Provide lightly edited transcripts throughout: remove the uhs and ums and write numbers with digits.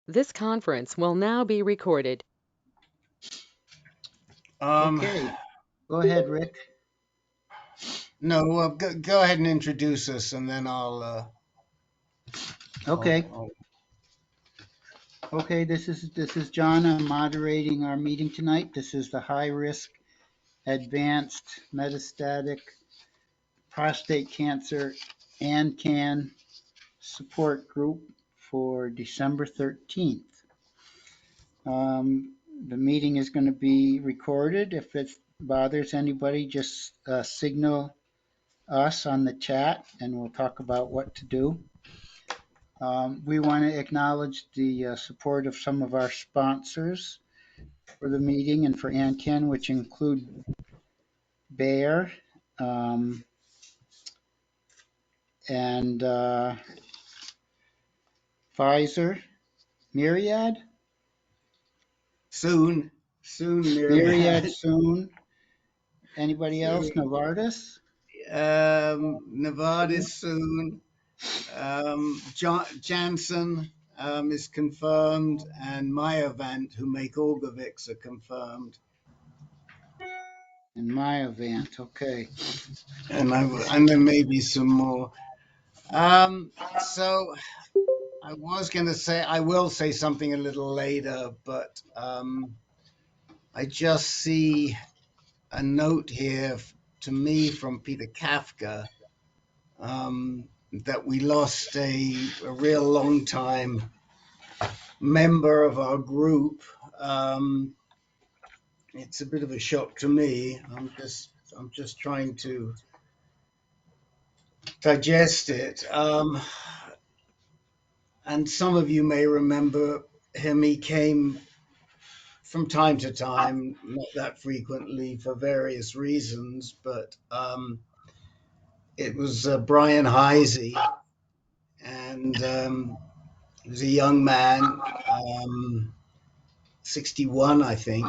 This conference will now be recorded. Okay, go ahead, Rick. No, go ahead and introduce us, and then I'll. Okay. Okay, this is John. I'm moderating our meeting tonight. This is the high risk advanced metastatic prostate cancer and can support group for December 13th. The meeting is going to be recorded. If it bothers anybody, just signal us on the chat and we'll talk about what to do. We want to acknowledge the support of some of our sponsors for the meeting and for ANCAN, which include Bayer and Pfizer, Myriad Soon, Myriad. soon. Anybody else? Novartis? Novartis soon. Janssen is confirmed, and Myovant, who make Orgovyx, are confirmed. And Myovant, okay. And there may be some more. So I was going to say, I will say something a little later, but I just see a note here to me from Peter Kafka that we lost a real long time member of our group. It's a bit of a shock to me. I'm just trying to digest it. And some of you may remember him. He came from time to time, not that frequently for various reasons, but it was Brian Heisey, and he was a young man, 61, I think.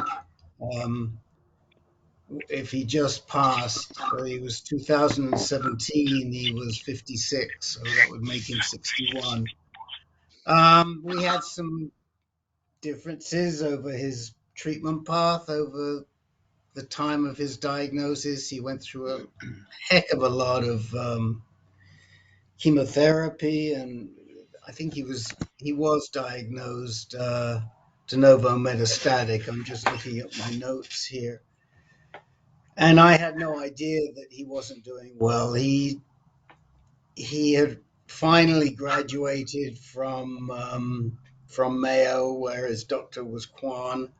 If he just passed, so he was 2017, he was 56, so that would make him 61. We had some differences over his treatment path over the time of his diagnosis. He went through a heck of a lot of chemotherapy, and I think he was diagnosed de novo metastatic. I'm just looking at my notes here, and I had no idea that he wasn't doing well. He had finally graduated from Mayo, where his doctor was Kwan,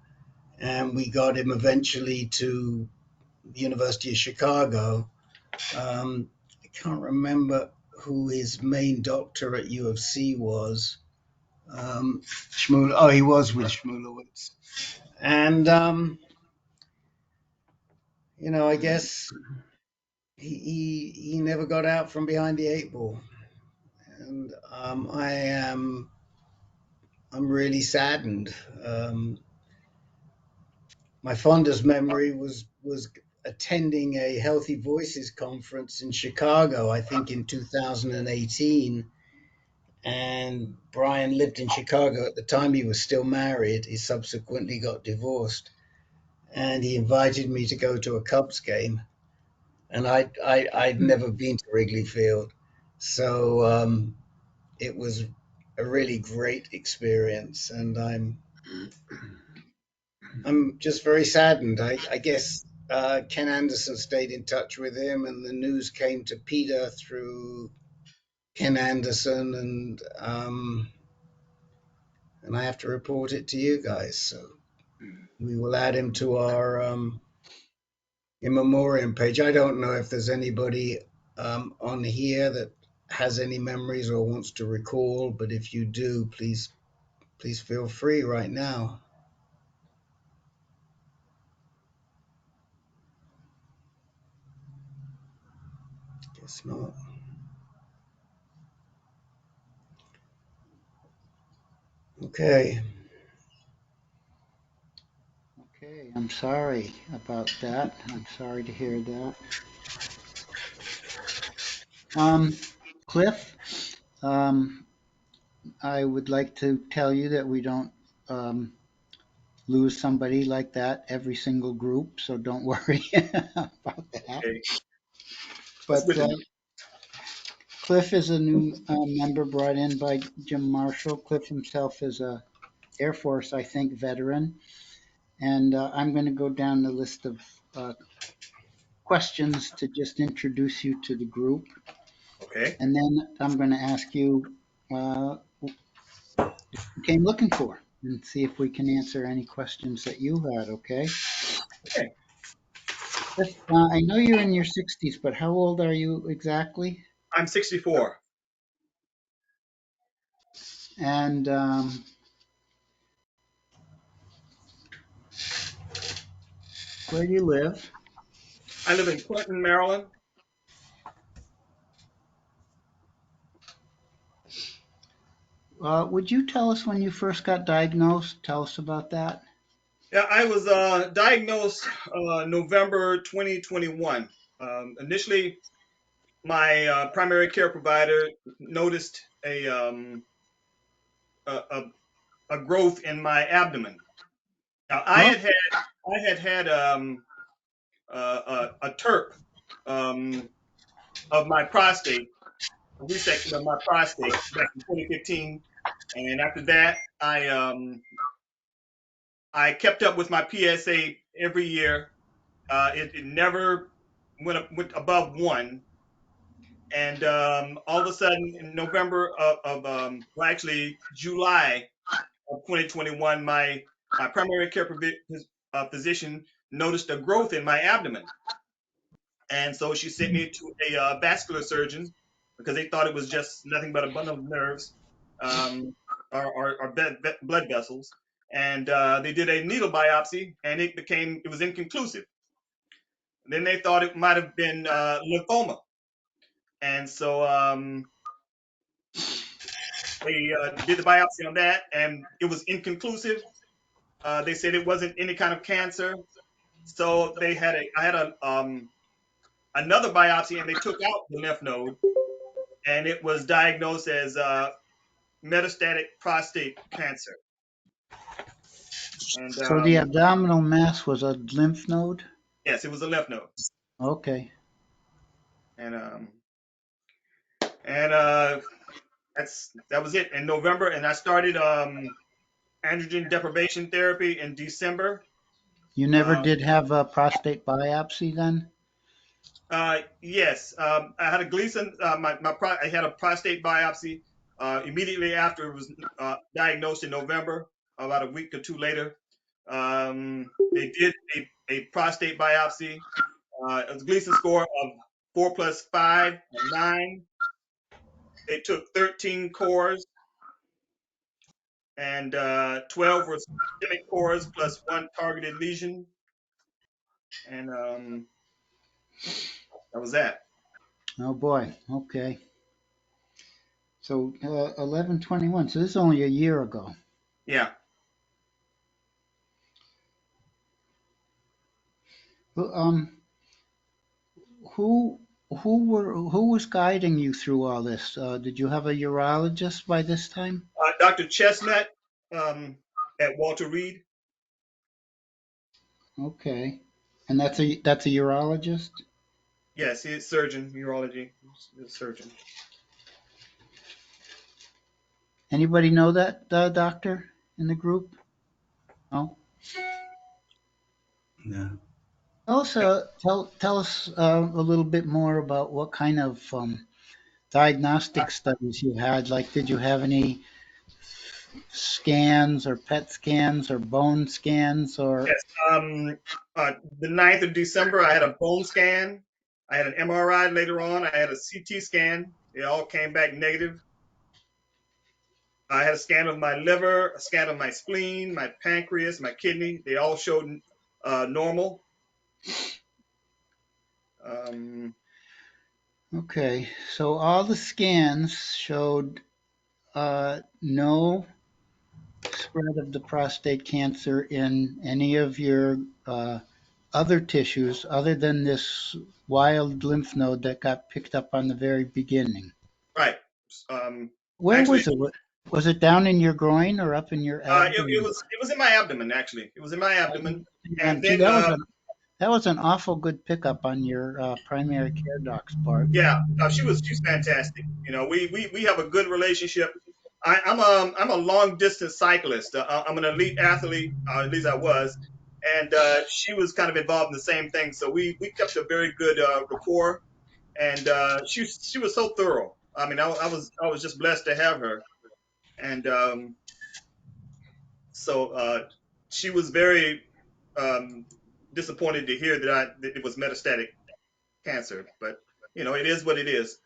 and we got him eventually to the University of Chicago. I can't remember who his main doctor at U of C was. He was with Shmulewitz. And, I guess he never got out from behind the 8 ball. And I'm really saddened. My fondest memory was attending a Healthy Voices conference in Chicago, I think in 2018. And Brian lived in Chicago at the time. He was still married. He subsequently got divorced, and he invited me to go to a Cubs game. And I'd never been to Wrigley Field, so it was a really great experience. And I'm just very saddened. I guess Ken Anderson stayed in touch with him, and the news came to Peter through Ken Anderson, and I have to report it to you guys. So we will add him to our in memoriam page. I don't know if there's anybody on here that has any memories or wants to recall, but if you do, please feel free right now. Guess not. Okay. Okay, I'm sorry about that. I'm sorry to hear that. Cliff, I would like to tell you that we don't lose somebody like that every single group, so don't worry about that. Okay, that's But good to know. Cliff is a new member brought in by Jim Marshall. Cliff himself is a Air Force, I think, veteran. And I'm going to go down the list of questions to just introduce you to the group. Okay, And then I'm going to ask you what you came looking for and see if we can answer any questions that you had, okay? okay. Cliff, I know you're in your 60s, but how old are you exactly? I'm 64. And where do you live? I live in Clinton, Maryland. Would you tell us when you first got diagnosed? Tell us about that. Yeah, I was diagnosed November 2021. Initially, my primary care provider noticed a, a growth in my abdomen. Now, Oh, I had had a TURP of my prostate, a resection of my prostate back in 2015, and after that, I kept up with my PSA every year. It never went above one, and all of a sudden in November well, actually July of 2021, my primary care physician noticed a growth in my abdomen, and so she sent me to a vascular surgeon because they thought it was just nothing but a bundle of nerves, um, or blood vessels, and they did a needle biopsy, and it was inconclusive. Then they thought it might have been lymphoma, and so they did the biopsy on that, and it was inconclusive. They said it wasn't any kind of cancer, so I had another biopsy, and they took out the lymph node, and it was diagnosed as metastatic prostate cancer. And so the abdominal mass was a lymph node? yes, it was a lymph node, Okay. and and that was it in November, and I started androgen deprivation therapy in December. You never Uh, did have a prostate biopsy then? yes, I had a Gleason. I had a prostate biopsy immediately after it was diagnosed in November. About a week or two later, they did a prostate biopsy. It was a Gleason score of 4 + 5 or 9. They took 13 cores, and 12 were systemic cores plus one targeted lesion, and that was that. Oh boy. Okay. So 11/21. So this is only a year ago. Yeah. Well, who who was guiding you through all this? Did you have a urologist by this time? Dr. Chestnut um, at Walter Reed. Okay. And that's a urologist? Yes, he's surgeon, urology, he's a surgeon. Anybody know that doctor in the group? No. No. Tell us a little bit more about what kind of diagnostic studies you had. Like, did you have any scans or PET scans or bone scans or? Yes. The 9th of December, I had a bone scan. I had an MRI later on. I had a CT scan. They all came back negative. I had a scan of my liver, a scan of my spleen, my pancreas, my kidney. They all showed normal. Um, Okay, so all the scans showed no spread of the prostate cancer in any of your other tissues other than this wild lymph node that got picked up on the very beginning. right. Um, Where actually, was it? Was it down in your groin or up in your It abdomen? was in my abdomen actually. It was in my abdomen, and And see, then that was an awful good pickup on your primary care doc's part. yeah, she's fantastic. You know, we have a good relationship. I'm a long distance cyclist. I'm an elite athlete, at least I was, and she was kind of involved in the same thing. So we kept a very good rapport, and she was so thorough. I mean, I was just blessed to have her, and so she was very um, disappointed to hear that it was metastatic cancer, but you know, it is what it is.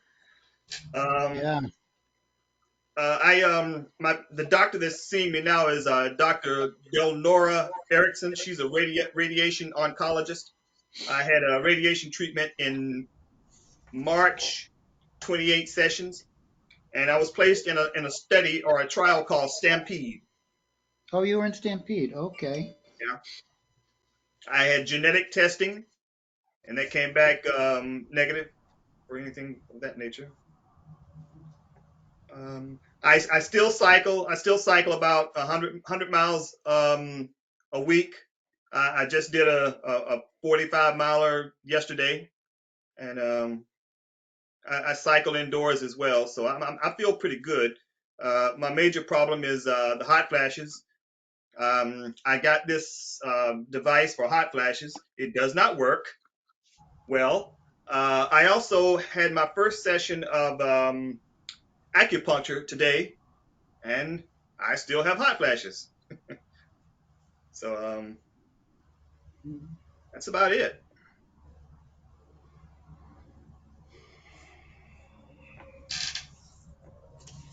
Um, Yeah. I my the doctor that's seeing me now is Dr. Delnora Erickson. She's a radiation oncologist. I had a radiation treatment in March, 28 sessions, and I was placed in a study or a trial called Stampede. Oh, you were in Stampede. Okay. Yeah, I had genetic testing, and that came back negative for anything of that nature. I still cycle. I still cycle about 100 miles a week. I just did a 45 miler yesterday, and I cycle indoors as well. So I feel pretty good. My major problem is the hot flashes. I got this device for hot flashes. It does not work well. I also had my first session of acupuncture today, and I still have hot flashes. So that's about it.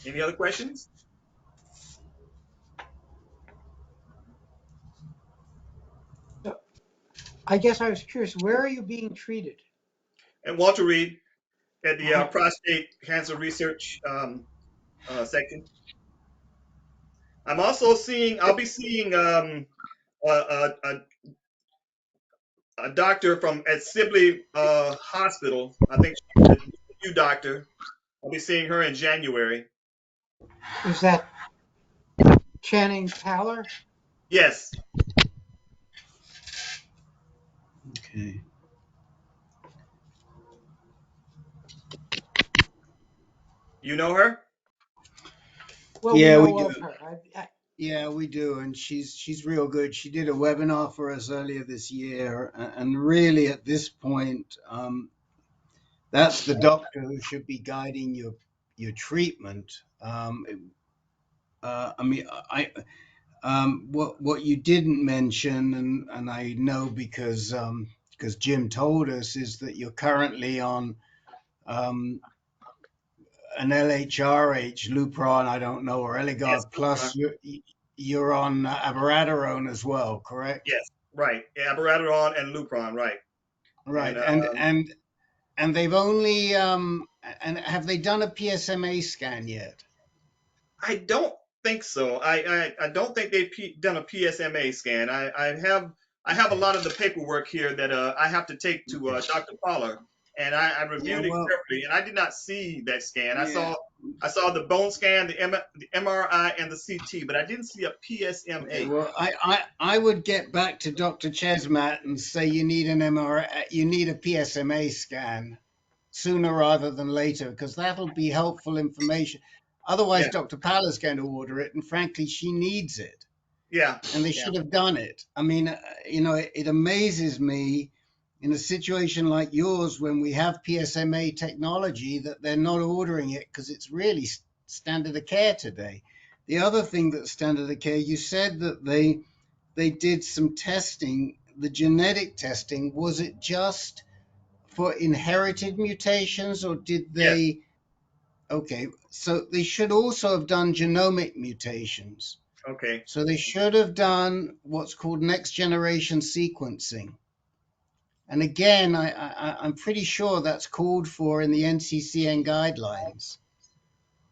Any other questions? So I guess I was curious, where are you being treated? And Walter Reed at the Uh-huh. prostate cancer research section. I'm also seeing. I'll be seeing a, a, a, a doctor from at Sibley Hospital. I think she's a new doctor. I'll be seeing her in January. Is that Channing Taller? Yes, Okay. you know her. Well, we Yeah, we know do. of her. Yeah, we do, and she's real good. She did a webinar for us earlier this year, and really at this point, that's the doctor who should be guiding your treatment. I mean, what you didn't mention, and I know because Jim told us, is that you're currently on um, an LHRH, Lupron, I don't know, or Yes, Eligard plus. You're on abiraterone as well, correct? yes, right. Yeah, abiraterone and Lupron, right. And Right, and they've only and have they done a PSMA scan yet? I don't think so. I don't think they've done a PSMA scan. I have a Okay, lot of the paperwork here that I have to take to okay. Dr. Poller, and I Yeah, reviewed it well, carefully, and I did not see that scan. yeah. I saw the bone scan, the MRI, and the CT, but I didn't see a Okay, PSMA. well, I would get back to Dr. Chesmat and say you need an MRI, you need a PSMA scan sooner rather than later, because that'll be helpful information. Otherwise, Yeah, Dr. Palla's going to order it, and frankly, she needs it, yeah, and they yeah, should have done it. I mean, it amazes me in a situation like yours when we have PSMA technology that they're not ordering it because it's really standard of care today. The other thing that's standard of care, you said that they did some testing, the genetic testing. Was it just for inherited mutations, or did yes. they? Okay, so they should also have done genomic mutations. Okay, So they should have done what's called next generation sequencing. And again, I'm pretty sure that's called for in the NCCN guidelines.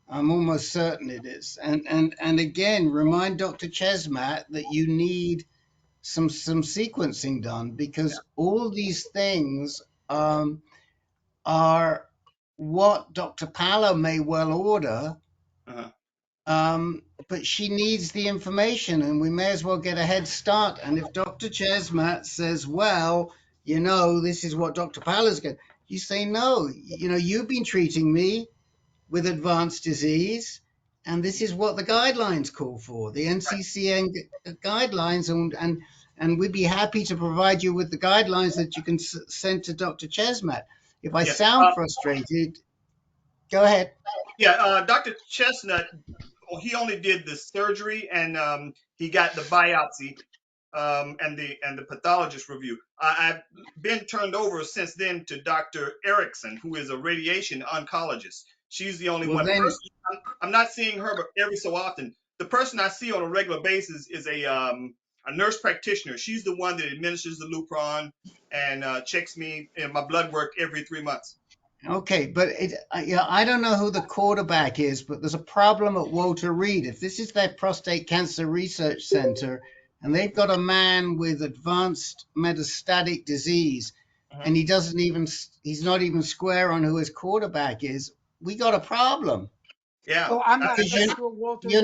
I'm almost certain it is. And again, remind Dr. Chesmat that you need some sequencing done, because all these things are what Dr. Palo may well order, uh-huh. But she needs the information, and we may as well get a head start. And if Dr. Chesmat says, well, you know, this is what Dr. Palla's got, you say, no, you know, you've been treating me with advanced disease, and this is what the guidelines call for, the NCCN guidelines, and we'd be happy to provide you with the guidelines that you can send to Dr. Chesmat. If I Yeah. sound frustrated, go ahead. Yeah. Dr. Chestnut, well, he only did the surgery and he got the biopsy and the pathologist review. I've been turned over since then to Dr. Erickson, who is a radiation oncologist. She's the only Well, one. then, Personally, I'm not seeing her but every so often. The person I see on a regular basis is a nurse practitioner. She's the one that administers the Lupron and checks me in my blood work every 3 months. okay, but yeah, I don't know who the quarterback is, but there's a problem at Walter Reed. If this is their prostate cancer research center, and they've got a man with advanced metastatic disease, Mhm. and he's not even square on who his quarterback is, we got a problem. Yeah. Well, I'm not Because so sure Walter you're Reed.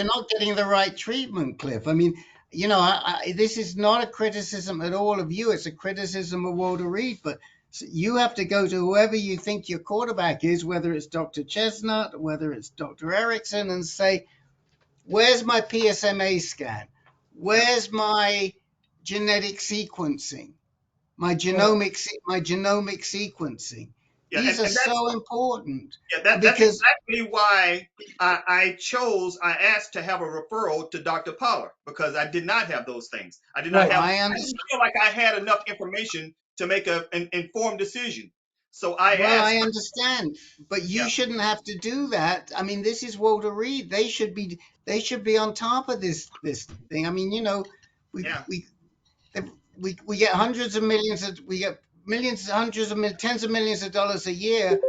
not getting the right treatment, Cliff. I mean, you know, this is not a criticism at all of you. It's a criticism of Walter Reed. But you have to go to whoever you think your quarterback is, whether it's Dr. Chestnut, whether it's Dr. Erickson, and say, "Where's my PSMA scan? Yeah. Where's my genetic sequencing? My Well, genomic sequencing? Yeah. These are And that's so important that's because exactly why I asked to have a referral to Dr. Pollard because I did not have those things. right. I I didn't feel like I had enough information to make an informed decision. So I Well, asked, I understand, but you yeah, shouldn't have to do that. I mean, this is Walter Reed. They should be on top of this thing. I mean, you know, we yeah, we we get we get millions, hundreds of tens of millions of dollars a year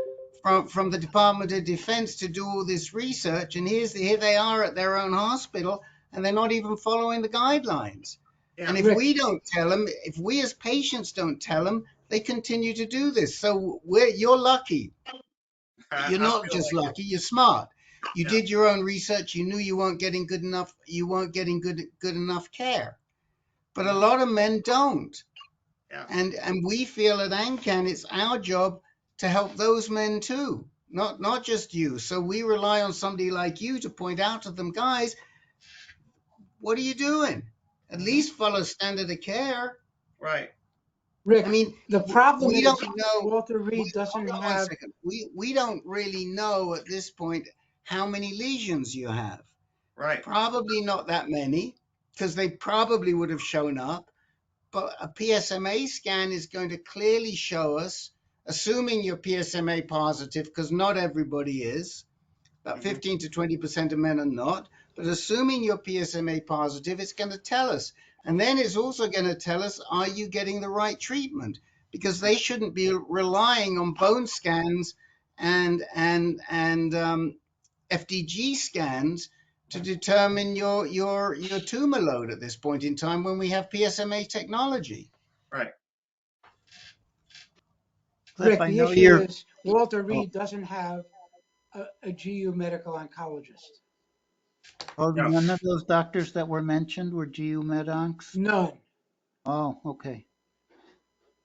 from the Department of Defense to do all this research, and here they are at their own hospital, and they're not even following the guidelines. yeah. And if Rick, we don't tell them, if we as patients don't tell them, they continue to do this. So you're lucky. You're I not feel just like lucky, you're smart. You yeah, did your own research, you knew you weren't getting good enough care. But a mhm, lot of men don't. yeah, And we feel at ANCAN it's our job to help those men too, not just you. So we rely on somebody like you to point out to them, guys, what are you doing? At hmm, least follow standard of care. right, I Rick, mean, the problem we don't is know. Walter Reed doesn't Hold on one have. second. We don't really know at this point how many lesions you have. right, Probably not that many, because they probably would have shown up. But a PSMA scan is going to clearly show us, assuming you're PSMA positive, because not everybody is, about hmm, 15 to 20% of men are not. But assuming you're PSMA positive, it's going to tell us. And then it's also going to tell us, are you getting the right treatment? Because they shouldn't be relying on bone scans and FDG scans to determine your tumor load at this point in time when we have PSMA technology. right, Cliff, Rick, I the know issue you're. is Walter Oh, Reed doesn't have a GU medical oncologist. oh, yeah, none of those doctors that were mentioned were GU med oncs? None. Oh, okay.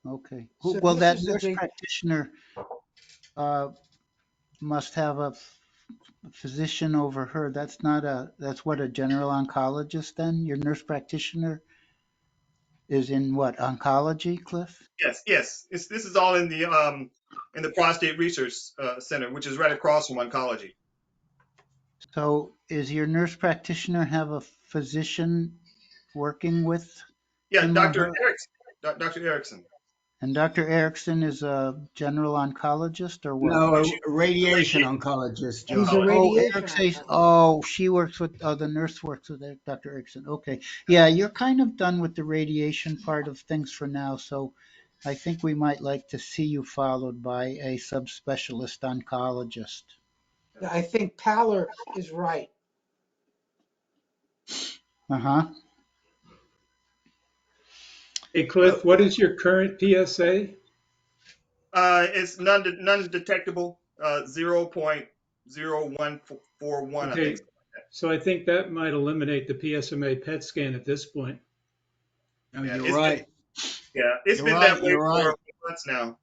Okay. So Well, this that is the nurse big. practitioner uh, must have a physician over her. That's what, a general oncologist then? Your nurse practitioner is in what, oncology, Cliff? yes. This is all in the prostate research center, which is right across from oncology. So is your nurse practitioner have a physician working with Yeah, him or Dr. her? Erickson, Dr. Erickson. And Dr. Erickson is a general oncologist or what? No, She's a a radiation radiation oncologist, He's a John. oncologist. Oh, radiation Erickson. oncologist. Oh, she works with, the nurse works with Dr. Erickson. Okay. Yeah, you're kind of done with the radiation part of things for now. So I think we might like to see you followed by a subspecialist oncologist. Yeah, I think Paller is right. Uh-huh. Hey, Well, Cliff, what is your current PSA? It's none detectable. 0.0141, I think. Okay, So I think that might eliminate the PSMA PET scan at this point. No, Yeah, you're it's been right. yeah, it's You're been that right. way You're for right. months now.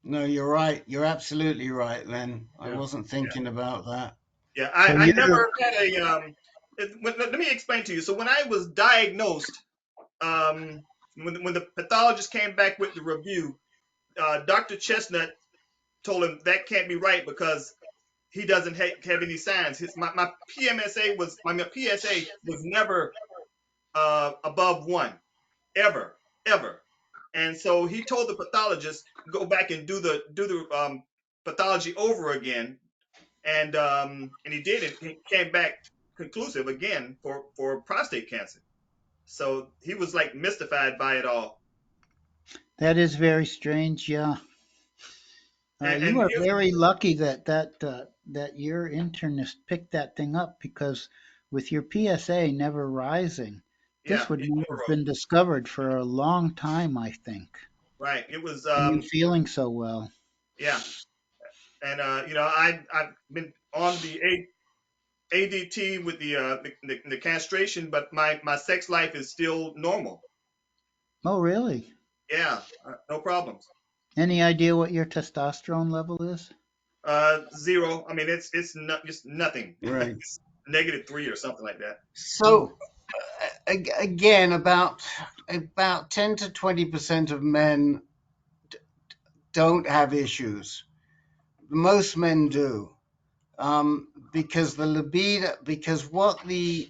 No, you're right. You're absolutely right, Len. I Yeah. wasn't thinking about that. Yeah, So I you're, never had a let me explain to you. So when I was diagnosed, when the pathologist came back with the review, Dr. Chestnut told him that can't be right because he doesn't have any signs. My my PSA was never above one, ever. And so he told the pathologist go back and do the pathology over again, and he did it. He came back conclusive again for prostate cancer. So he was like mystified by it all. that is very strange. Yeah. And You are here's very lucky that your internist picked that thing up because with your PSA never rising, yeah, this would it not never have wrote. been discovered for a long time, I think. Right. It was And you feeling so well. yeah. And I've been on the ADT with the castration, but my sex life is still normal. Oh, really? Yeah, no problems. Any idea what your testosterone level is? Zero. I mean, it's not just nothing. Right. It's -3 or something like that. Oh, So again, about 10 to 20% of men don't have issues. Most men do. Because the libido, because what the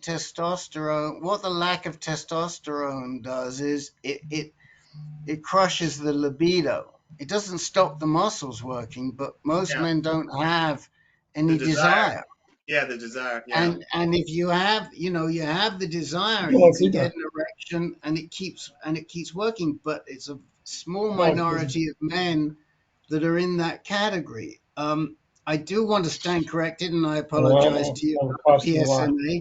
lack of testosterone does is it crushes the libido. It doesn't stop the muscles working, but most Yeah, men don't have the any desire. desire. Yeah, the desire. Yeah, And if you have, you have the desire, you can get Placebo. an erection and it keeps working, but it's a small Placebo. minority of men that are in that category. I do want to stand corrected, and I apologize to you That'll about the cost you a lot. PSMA,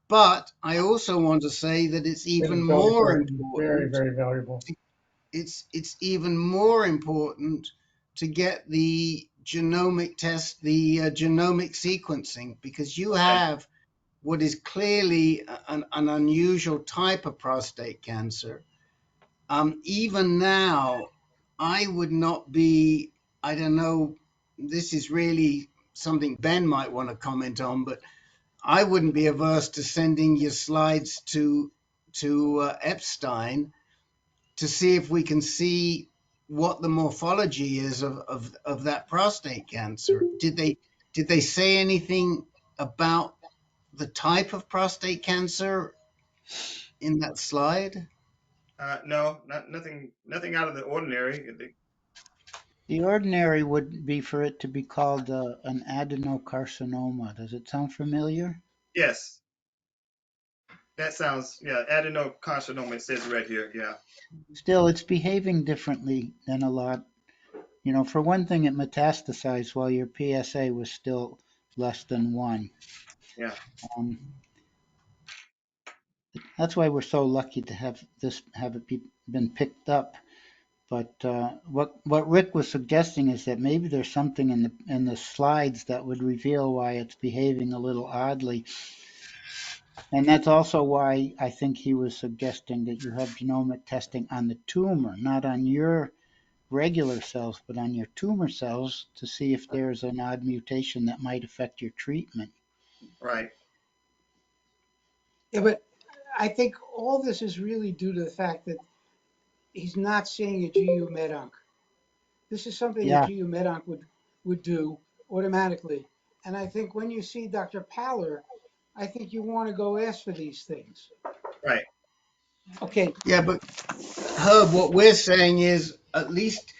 but I also want to say that it's even more Capability is very, important. very valuable. It's even more important to get the genomic test, the genomic sequencing, because you okay. have what is clearly an unusual type of prostate cancer. Even now, I would not be, I don't know, this is really something Ben might want to comment on, but I wouldn't be averse to sending your slides to Epstein to see if we can see what the morphology is of that prostate cancer. Did they say anything about the type of prostate cancer in that slide? No, nothing out of the ordinary. the ordinary would be for it to be called an adenocarcinoma. Does it sound familiar? Yes, that sounds yeah. Adenocarcinoma. It says right here. Yeah, Still, it's behaving differently than a lot. For one thing, it metastasized while your PSA was still less than one. yeah. Um, that's why we're so lucky to have it been picked up. But what Rick was suggesting is that maybe there's something in the slides that would reveal why it's behaving a little oddly, and that's also why I think he was suggesting that you have genomic testing on the tumor, not on your regular cells, but on your tumor cells to see if there's an odd mutation that might affect your treatment. Right. Yeah, but I think all this is really due to the fact that he's not seeing a GU med onc. This is something that Yeah, GU med onc would do automatically. And I think when you see Dr. Paller, I think you want to go ask for these things. Right. Okay, Yeah, but Herb, what we're saying is at least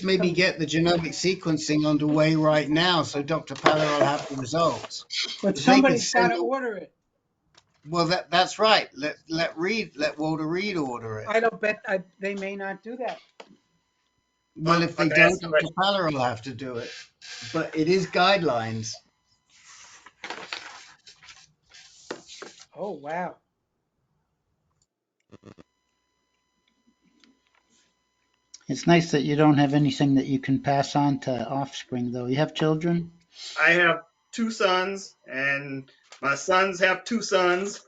maybe some, get the genomic sequencing underway right now, so Dr. Paller will have the results. but If they could somebody's got send to a, order it. well, that's right. Let Walter Reed order it. I don't bet they may not do that. Well, if I they can ask don't, the Dr. question. Paller will have to do it. But it is guidelines. Oh, wow. it's nice that you don't have anything that you can pass on to offspring, though. You have children? I have two sons, and My sons have two sons.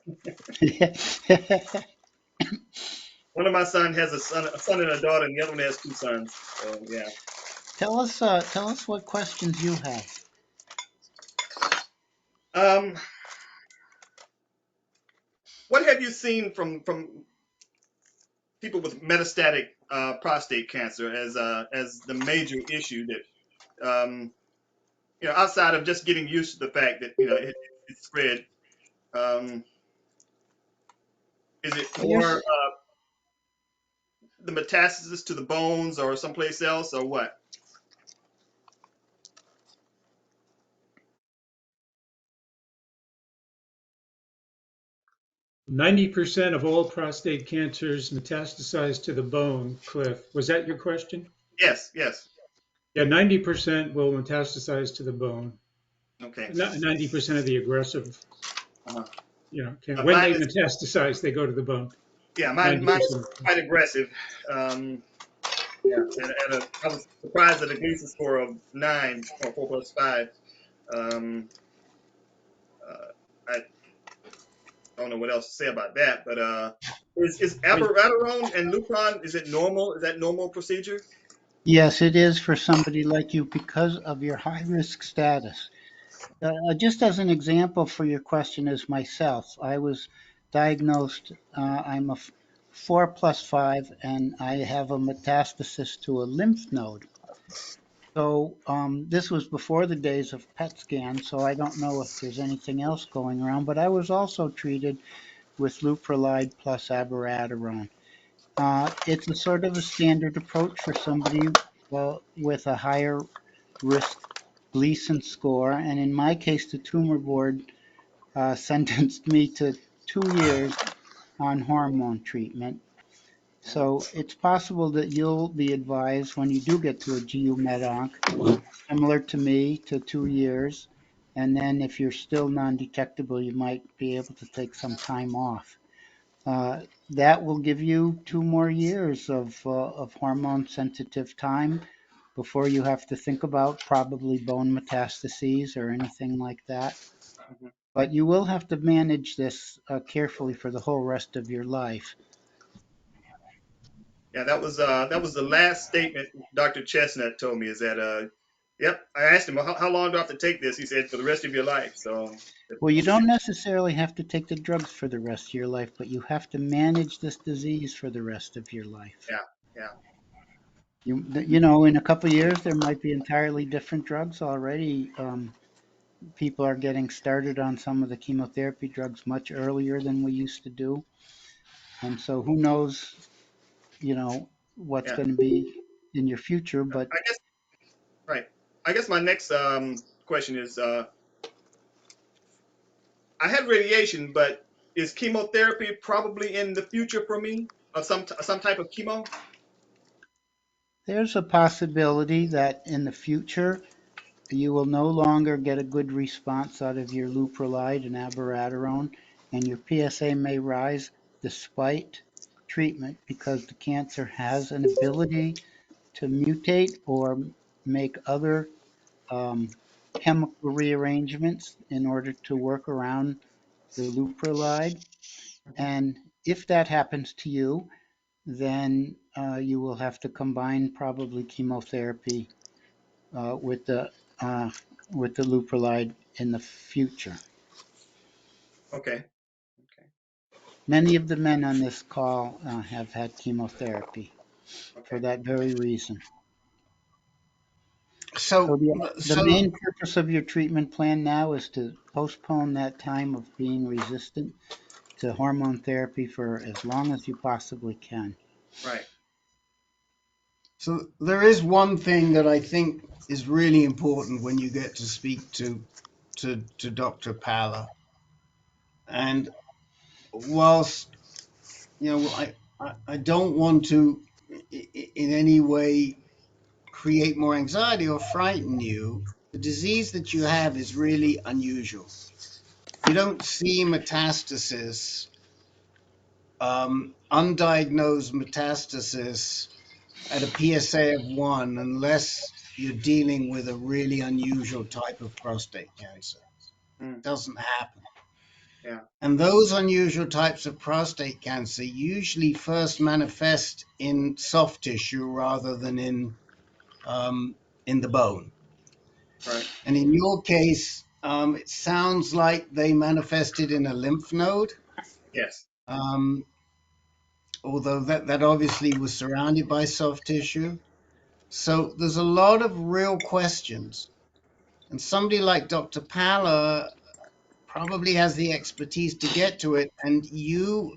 One of my sons has a son and a daughter, and the other one has two sons. So yeah. Tell us what questions you have. Um, what have you seen from people with metastatic prostate cancer as the major issue that outside of just getting used to the fact that it's spread? Um, is it Well, more the metastasis to the bones or someplace else or what? 90% of all prostate cancers metastasize to the bone, Cliff. Was that your question? Yes, yes. Yeah, 90% will metastasize to the bone. Okay. 90% of the aggressive, Uh-huh. when Mine they is metastasize, they go to the bone. yeah, mine is 90%. quite aggressive. Yeah, I was surprised at a Gleason score of 9 or 4+5. Um, uh, I don't know what else to say about that, but is abiraterone and Lupron, is it normal? Is that normal procedure? yes, it is for somebody like you because of your high risk status. Just as an example for your question is myself. I was diagnosed, I'm a 4+5, and I have a metastasis to a lymph node. So this was before the days of PET scans, so I don't know if there's anything else going around, but I was also treated with Leuprolide plus abiraterone. It's a sort of a standard approach for somebody with a higher risk Gleason score, and in my case, the tumor board sentenced me to 2 years on hormone treatment. So it's possible that you'll be advised when you do get to a GU Med Onc, similar to me, to 2 years. And then if you're still non-detectable, you might be able to take some time off. That will give you 2 more years of hormone sensitive time before you have to think about probably bone metastases or anything like that. Mhm. But you will have to manage this carefully for the whole rest of your life. Yeah, that was the last statement Dr. Chestnut told me is that yep. I asked him how long do I have to take this? He said for the rest of your life. So Well, you okay. don't necessarily have to take the drugs for the rest of your life, but you have to manage this disease for the rest of your life. Yeah, yeah, In a couple of years, there might be entirely different drugs already. People are getting started on some of the chemotherapy drugs much earlier than we used to do. And so who knows, what's yeah. going to be in your future, but I guess right. I guess my next question is I had radiation, but is chemotherapy probably in the future for me of some type of chemo? there's a possibility that in the future you will no longer get a good response out of your leuprolide and abiraterone, and your PSA may rise despite treatment because the cancer has an ability to mutate or make other um, chemical rearrangements in order to work around the leuprolide. And if that happens to you, then you will have to combine probably chemotherapy uh, with the uh, with the leuprolide in the future. Okay, okay, Many of the men on this call have had chemotherapy for okay, that very reason. So So, the main purpose of your treatment plan now is to postpone that time of being resistant to hormone therapy for as long as you possibly can. right. so there is one thing that I think is really important when you get to speak to Dr. Pala. And whilst I don't want to in any way create more anxiety or frighten you, the disease that you have is really unusual. You don't see metastasis, undiagnosed metastasis at a PSA of 1 unless you're dealing with a really unusual type of prostate cancer. Mm, Doesn't happen. Yeah. And those unusual types of prostate cancer usually first manifest in soft tissue rather than in the bone. Right. And in your case, it sounds like they manifested in a lymph node, Yes. um, although that obviously was surrounded by soft tissue. So there's a lot of real questions. And somebody like Dr. Palla probably has the expertise to get to it. And the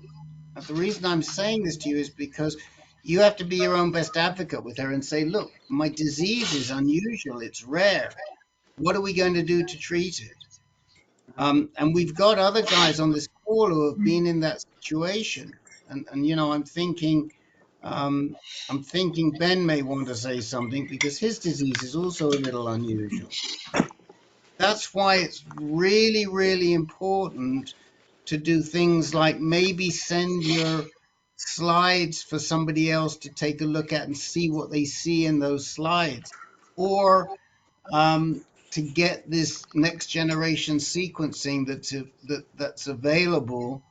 reason I'm saying this to you is because you have to be your own best advocate with her and say, look, my disease is unusual, it's rare. What are we going to do to treat it? And we've got other guys on this call who have been in that situation. And you know, um, I'm thinking Ben may want to say something because his disease is also a little unusual. That's why it's really, really important to do things like maybe send your slides for somebody else to take a look at and see what they see in those slides, or to get this next generation sequencing that's available.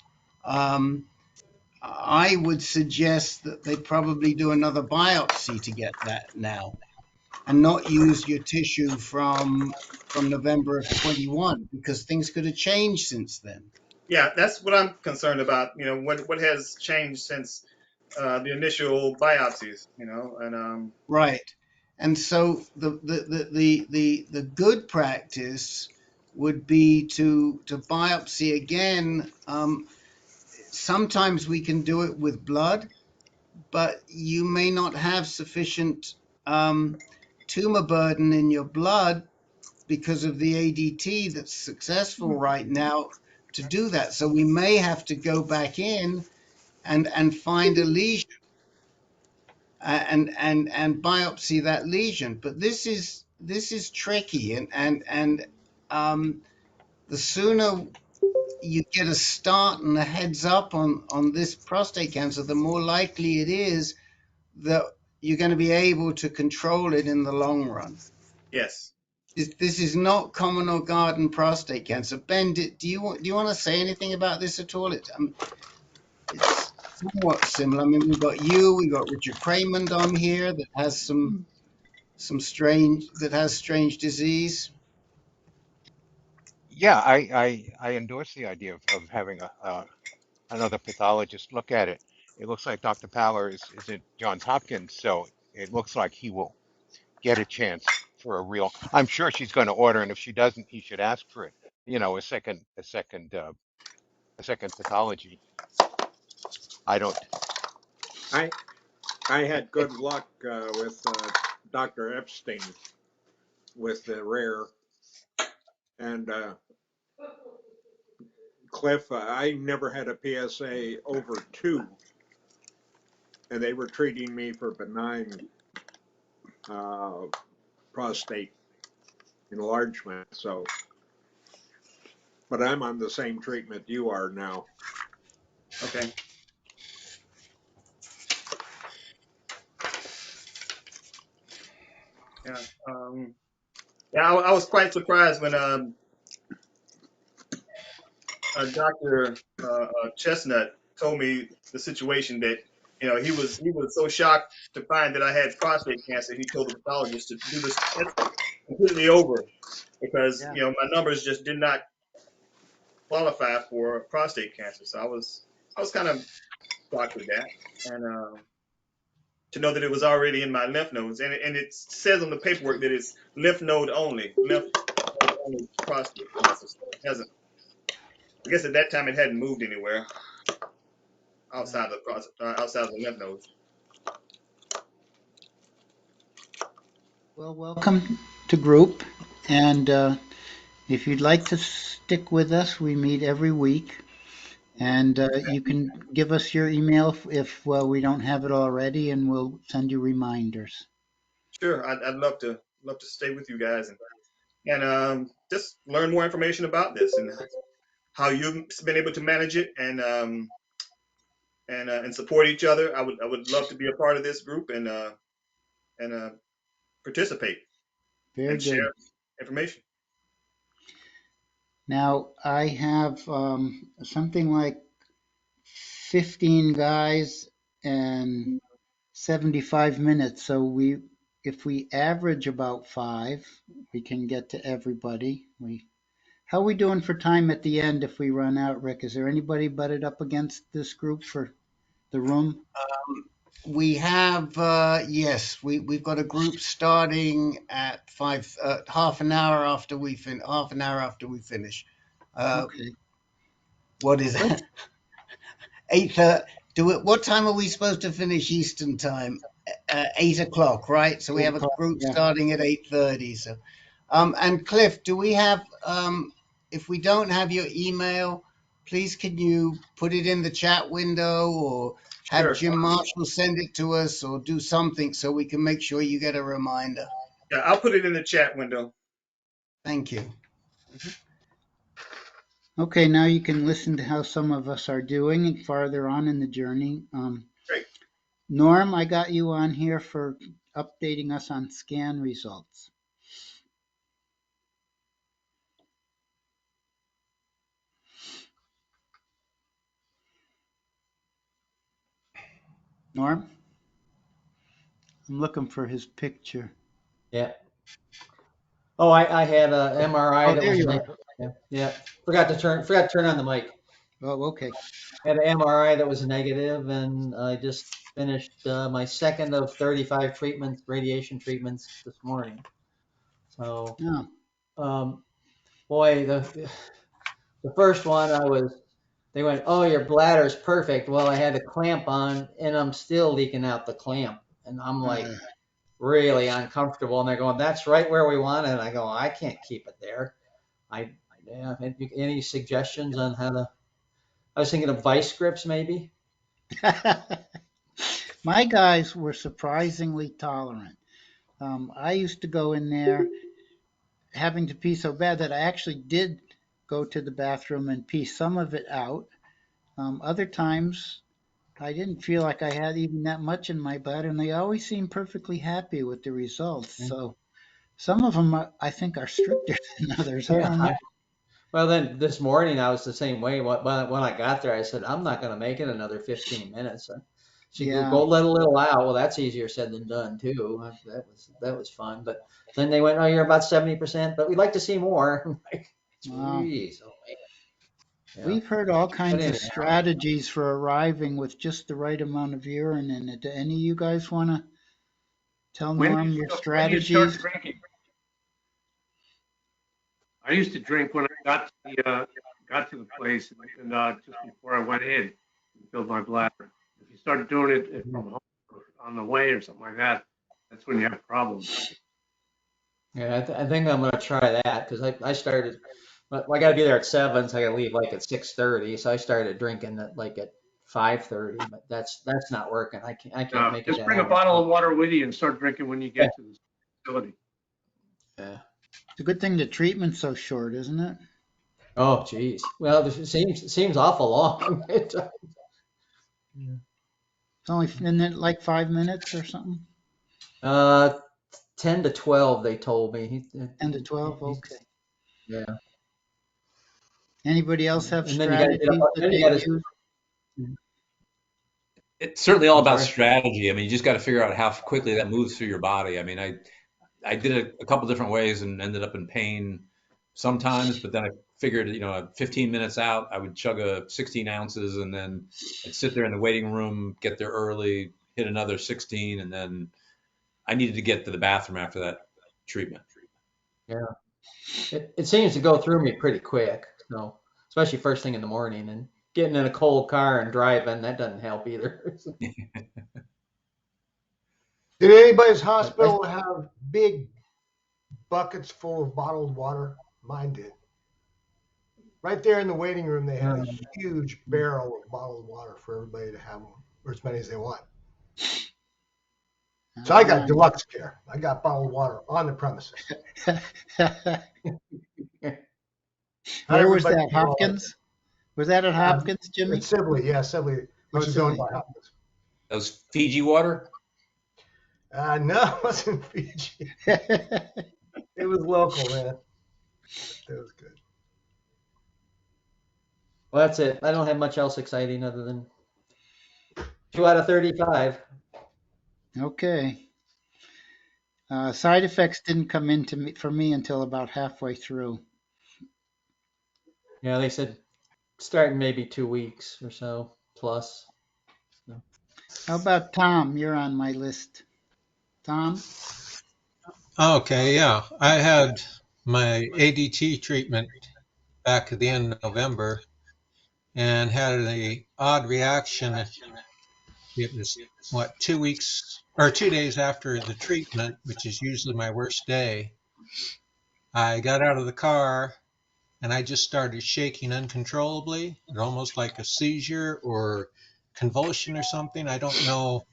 Um, I would suggest that they probably do another biopsy to get that now, and not use your tissue from November of 21 because things could have changed since then. Yeah, that's what I'm concerned about. What has changed since the initial biopsies. And Right. And so the good practice would be to biopsy again. Sometimes we can do it with blood, but you may not have sufficient um, tumor burden in your blood because of the ADT that's successful right now to do that. So we may have to go back in and find a lesion and biopsy that lesion. But this is tricky, and the sooner you get a start and a heads up on this prostate cancer, the more likely it is that you're going to be able to control it in the long run. yes. This is not common or garden prostate cancer. Ben, do you want to say anything about this at all? It's somewhat similar. I mean, we've got Richard Craymond on here that has some strange disease. Yeah, I endorse the idea of having another pathologist look at it. It looks like Dr. Paller is at Johns Hopkins, so it looks like he will get a chance for a real. I'm sure she's going to order, and if she doesn't, he should ask for it. You know, a second pathology. I don't. I I had eh, good luck with Dr. Epstein with the rare and Cliff. I never had a PSA over 2, and they were treating me for benign uh, prostate enlargement. So, but I'm on the same treatment you are now. Okay. Yeah. Yeah. I was quite surprised when Dr. Chestnut told me the situation that he was so shocked to find that I had prostate cancer. He told the pathologist to do this test completely over because Yeah. my numbers just did not qualify for prostate cancer. So I was kind of shocked with that, and to know that it was already in my lymph nodes, and it says on the paperwork that it's lymph node only prostate cancer. So it hasn't. I guess at that time it hadn't moved anywhere Yeah. outside of the lymph nodes. Well, welcome to group. And if you'd like to stick with us, we meet every week. And you can give us your email if we don't have it already, and we'll send you reminders. Sure, I'd love to stay with you guys and just learn more information about this and how you've been able to manage it and support each other. I would love to be a part of this group and participate Very and good. share information. Now, I have something like 15 guys and 75 minutes. So if we average about 5, we can get to everybody. How are we doing for time at the end if we run out, Rick? Is there anybody butted up against this group for the room? We have, yes, we've got a group starting at 5, half an hour after we finish. Okay. What is that? 8:30. What time are we supposed to finish Eastern time? 8 o'clock, right? So we 8 have a o'clock. group Yeah. starting at 8:30. So, and Cliff, do we have? If we don't have your email, please can you put it in the chat window, or have Sure. Jim Marshall send it to us, or do something so we can make sure you get a reminder. Yeah, I'll put it in the chat window. Thank you. Okay, now you can listen to how some of us are doing farther on in the journey. Great. Norm, I got you on here for updating us on scan results. Norm? I'm looking for his picture. Yeah. Oh, I had a MRI Oh, that there was you are. negative. Yeah. Yeah. Forgot to turn on the mic. Oh, okay. Had an MRI that was negative, and I just finished my second of 35 treatments, radiation treatments this morning. So, Oh, boy, the first one they went, oh, your bladder's perfect. Well, I had the clamp on, and I'm still leaking out the clamp, and I'm like really uncomfortable. And they're going, that's right where we want it. And I go, I can't keep it there. Yeah. Any suggestions on how to? I was thinking of vice grips, maybe. my guys were surprisingly tolerant. I used to go in there having to pee so bad that I actually did go to the bathroom and pee some of it out. Other times, I didn't feel like I had even that much in my bladder, and they always seemed perfectly happy with the results. So some of them, I think, are stricter than others. I Yeah. don't know. Well, then this morning I was the same way. When I got there, I said, I'm not going to make it another 15 minutes. She Yeah. go let a little out. Well, that's easier said than done too. That was fun. But then they went, oh, you're about 70%, but we'd like to see more. I'm like, Wow. geez, oh man. Yeah. We've heard all But kinds of anyhow, strategies for arriving with just the right amount of urine in it. Do any of you guys want to tell Norm your When do you start strategies? drinking? I used to drink when I got to the place and just before I went in and filled my bladder. If you start doing it from home or on the way or something like that, that's when you have problems. yeah, I think I'm going to try that because I started. Well, I got to be there at 7, so I got to leave like at 6:30. So I started drinking at 5:30, but that's not working. I can't make it Just that bring a early. bottle of water with you and start drinking when you Yeah. get to the facility. Yeah. It's a good thing the treatment's so short, isn't it? Oh, geez. Well, it seems awful long. Yeah. It's only in it like 5 minutes or something. Uh, 10 to 12, they told me. 10 to 12. He's, Okay. yeah. Anybody else have And then you got to get up. strategies that Then you got they've to. used? It's certainly all I'm about sorry. strategy. I mean, you just got to figure out how quickly that moves through your body. I mean, I did it a couple different ways and ended up in pain sometimes, but then I figured, 15 minutes out, I would chug a 16 ounces and then I'd sit there in the waiting room, get there early, hit another 16, and then I needed to get to the bathroom after that treatment. Yeah. It seems to go through me pretty quick. So, especially first thing in the morning and getting in a cold car and driving, that doesn't help either. Did anybody's But I, hospital have big buckets full of bottled water? Mine did. Right there in the waiting room, they had a huge barrel of bottled water for everybody to have, or as many as they want. So I got deluxe care. I got bottled water on the premises. Where was that? Hopkins? Was that at Hopkins, Jimmy? It's Sibley, yeah, Sibley, which is owned by Hopkins. That was Fiji water? No, it wasn't Fiji. It was local, man. It was good. Well, that's it. I don't have much else exciting other than 2 out of 35. Okay. Side effects didn't come into me for me until about halfway through. Yeah, they said starting maybe 2 weeks or so plus. So. How about Tom? You're on my list. Tom? Okay, yeah. I had my ADT treatment back at the end of November and had a odd reaction. It was what 2 weeks or 2 days after the treatment, which is usually my worst day. I got out of the car and I just started shaking uncontrollably, almost like a seizure or convulsion or something. I don't know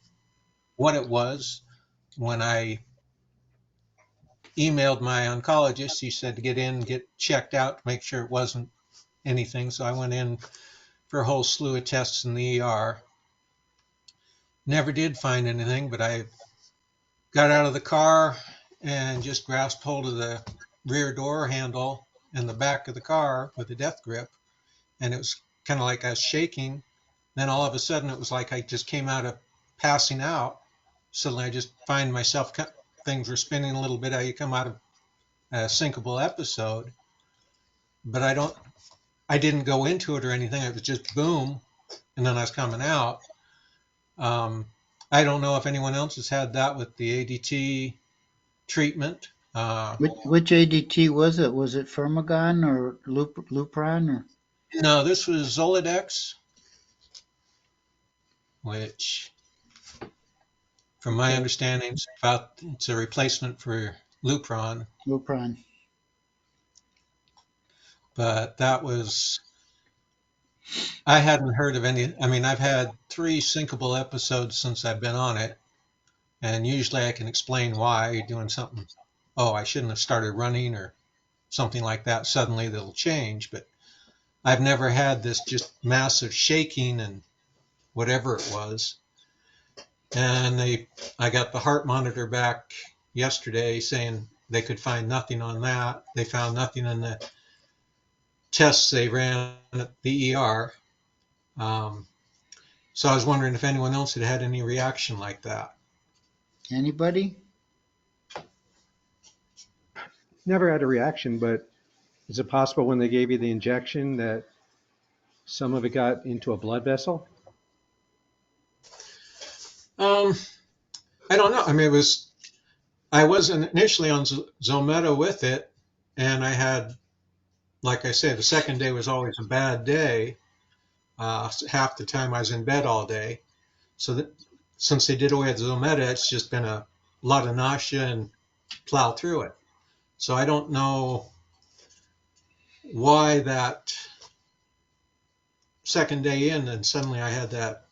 what it was. When I emailed my oncologist, he said to get in, get checked out to make sure it wasn't anything. So I went in for a whole slew of tests in the ER. Never did find anything, but I got out of the car and just grasped hold of the rear door handle in the back of the car with a death grip. And it was kind of like I was shaking. Then all of a sudden, it was like I just came out of passing out. Suddenly, I just find myself, things were spinning a little bit. How you come out of a syncopal episode, but I didn't go into it or anything. It was just boom, and then I was coming out. Um, I don't know if anyone else has had that with the ADT treatment. Which ADT was it? Was it Firmagon or Lupron? Or? No, this was Zoladex, which, from my Okay, understanding, it's a replacement for Lupron. Lupron. But I hadn't heard of any. I mean, I've had 3 syncopal episodes since I've been on it, and usually I can explain why you're doing something. Oh, I shouldn't have started running or something like that. Suddenly that'll change, but I've never had this just massive shaking and whatever it was. And I got the heart monitor back yesterday saying they could find nothing on that. They found nothing in the tests they ran at the ER. So I was wondering if anyone else had had any reaction like that. Anybody? Never had a reaction, but is it possible when they gave you the injection that some of it got into a blood vessel? Um, I don't know. I mean, I was initially on Zometa with it, and I had, like I said, the second day was always a bad day. Half the time I was in bed all day. So that, since they did away with Zometa, it's just been a lot of nausea and plow through it. So I don't know why that second day in, and suddenly I had that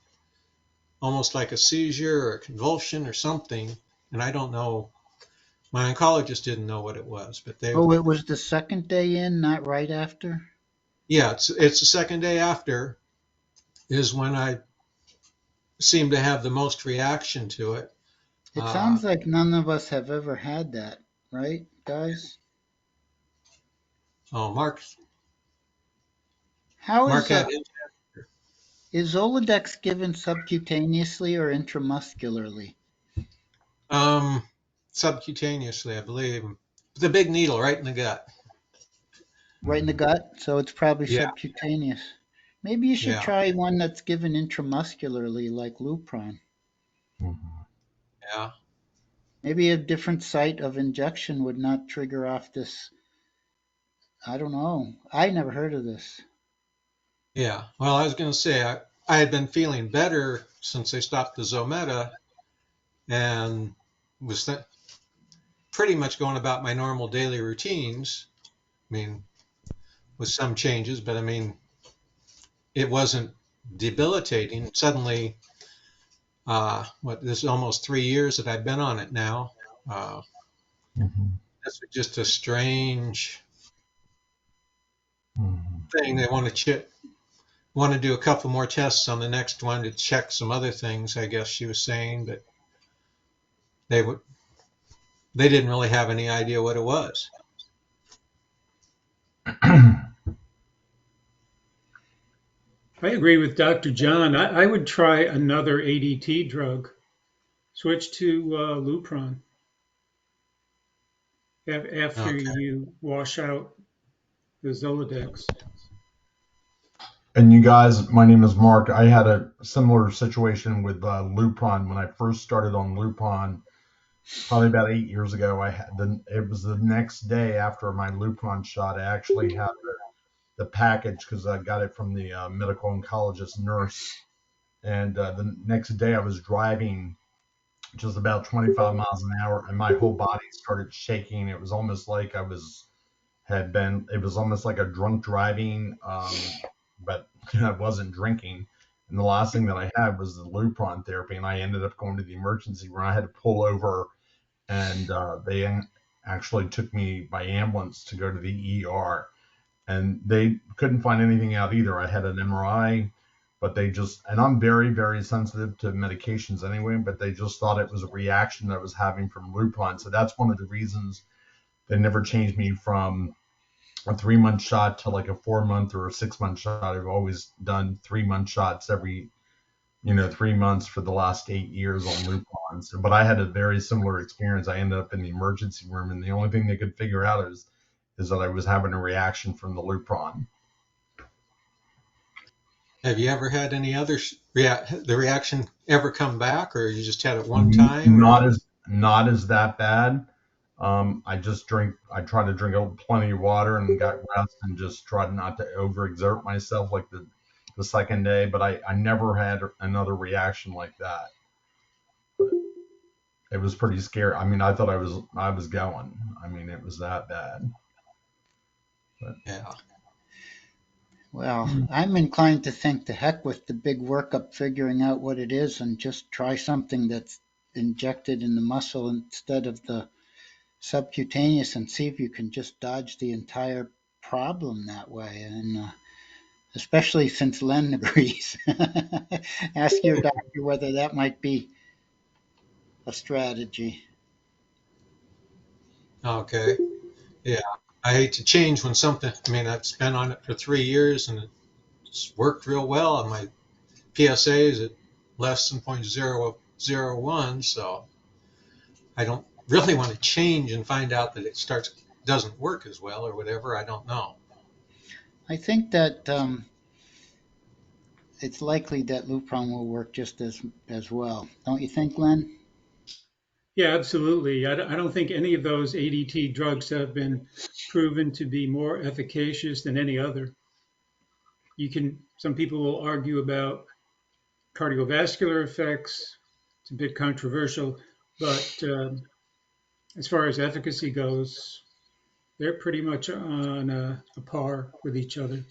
almost like a seizure or a convulsion or something, and I don't know. My oncologist didn't know what it was, but Oh, it was the second day in, not right after? yeah, it's the second day after is when I seem to have the most reaction to it. It sounds like none of us have ever had that, right, guys? Oh, Mark How had is Zoladex given subcutaneously or intramuscularly? Subcutaneously, I believe. The big needle right in the gut. Right in the gut, so it's probably Yeah, subcutaneous. Maybe you should yeah, try one that's given intramuscularly, like Lupron. yeah, Maybe a different site of injection would not trigger off this. I don't know. I never heard of this. yeah. Well, I was going to say I had been feeling better since they stopped the Zometa and was pretty much going about my normal daily routines. I mean, with some changes, but I mean, it wasn't debilitating. Suddenly, this is almost 3 years that I've been on it now. Uh, that's just a strange thing. They want to do a couple more tests on the next one to check some other things, I guess she was saying, but they would they didn't really have any idea what it was. I agree with Dr. John. I would try another ADT drug. Switch to Lupron after Okay. you wash out the Zoladex. And you guys, my name is Mark. I had a similar situation with Lupron when I first started on Lupron, probably about 8 years ago. It was the next day after my Lupron shot. I actually had the package because I got it from the medical oncologist nurse. And the next day I was driving just about 25 miles an hour, and my whole body started shaking. It was almost like it was almost like a drunk driving, but I wasn't drinking. And the last thing that I had was the Lupron therapy, and I ended up going to the emergency room. I had to pull over, and they actually took me by ambulance to go to the ER. And they couldn't find anything out either. I had an MRI, but and I'm very, very sensitive to medications anyway, but they just thought it was a reaction that I was having from Lupron. So that's one of the reasons they never changed me from a 3 month shot to like a 4 month or a 6 month shot. I've always done 3 month shots every 3 months for the last 8 years on Lupron. So, but I had a very similar experience. I ended up in the emergency room, and the only thing they could figure out is that I was having a reaction from the Lupron. Have you ever had any other the reaction ever come back, or you just had it one time? Not as that bad. I tried to drink plenty of water and got rest and just tried not to overexert myself like the second day, but I never had another reaction like that. But it was pretty scary. I mean, I thought I was going. I mean, it was that bad. But Yeah. Well, I'm inclined to think the heck with the big workup figuring out what it is and just try something that's injected in the muscle instead of the subcutaneous and see if you can just dodge the entire problem that way. And especially since Len agrees, ask your doctor whether that might be a strategy. Okay. Yeah. I hate to change when something, I mean, I've been on it for 3 years and it's worked real well. And my PSA is at less than 0.001. So I don't really want to change and find out that it doesn't work as well or whatever. I don't know. I think that it's likely that Lupron will work just as well. Don't you think, Len? Yeah, absolutely. I don't think any of those ADT drugs have been proven to be more efficacious than any other. Some people will argue about cardiovascular effects. It's a bit controversial, but as far as efficacy goes, they're pretty much on a par with each other.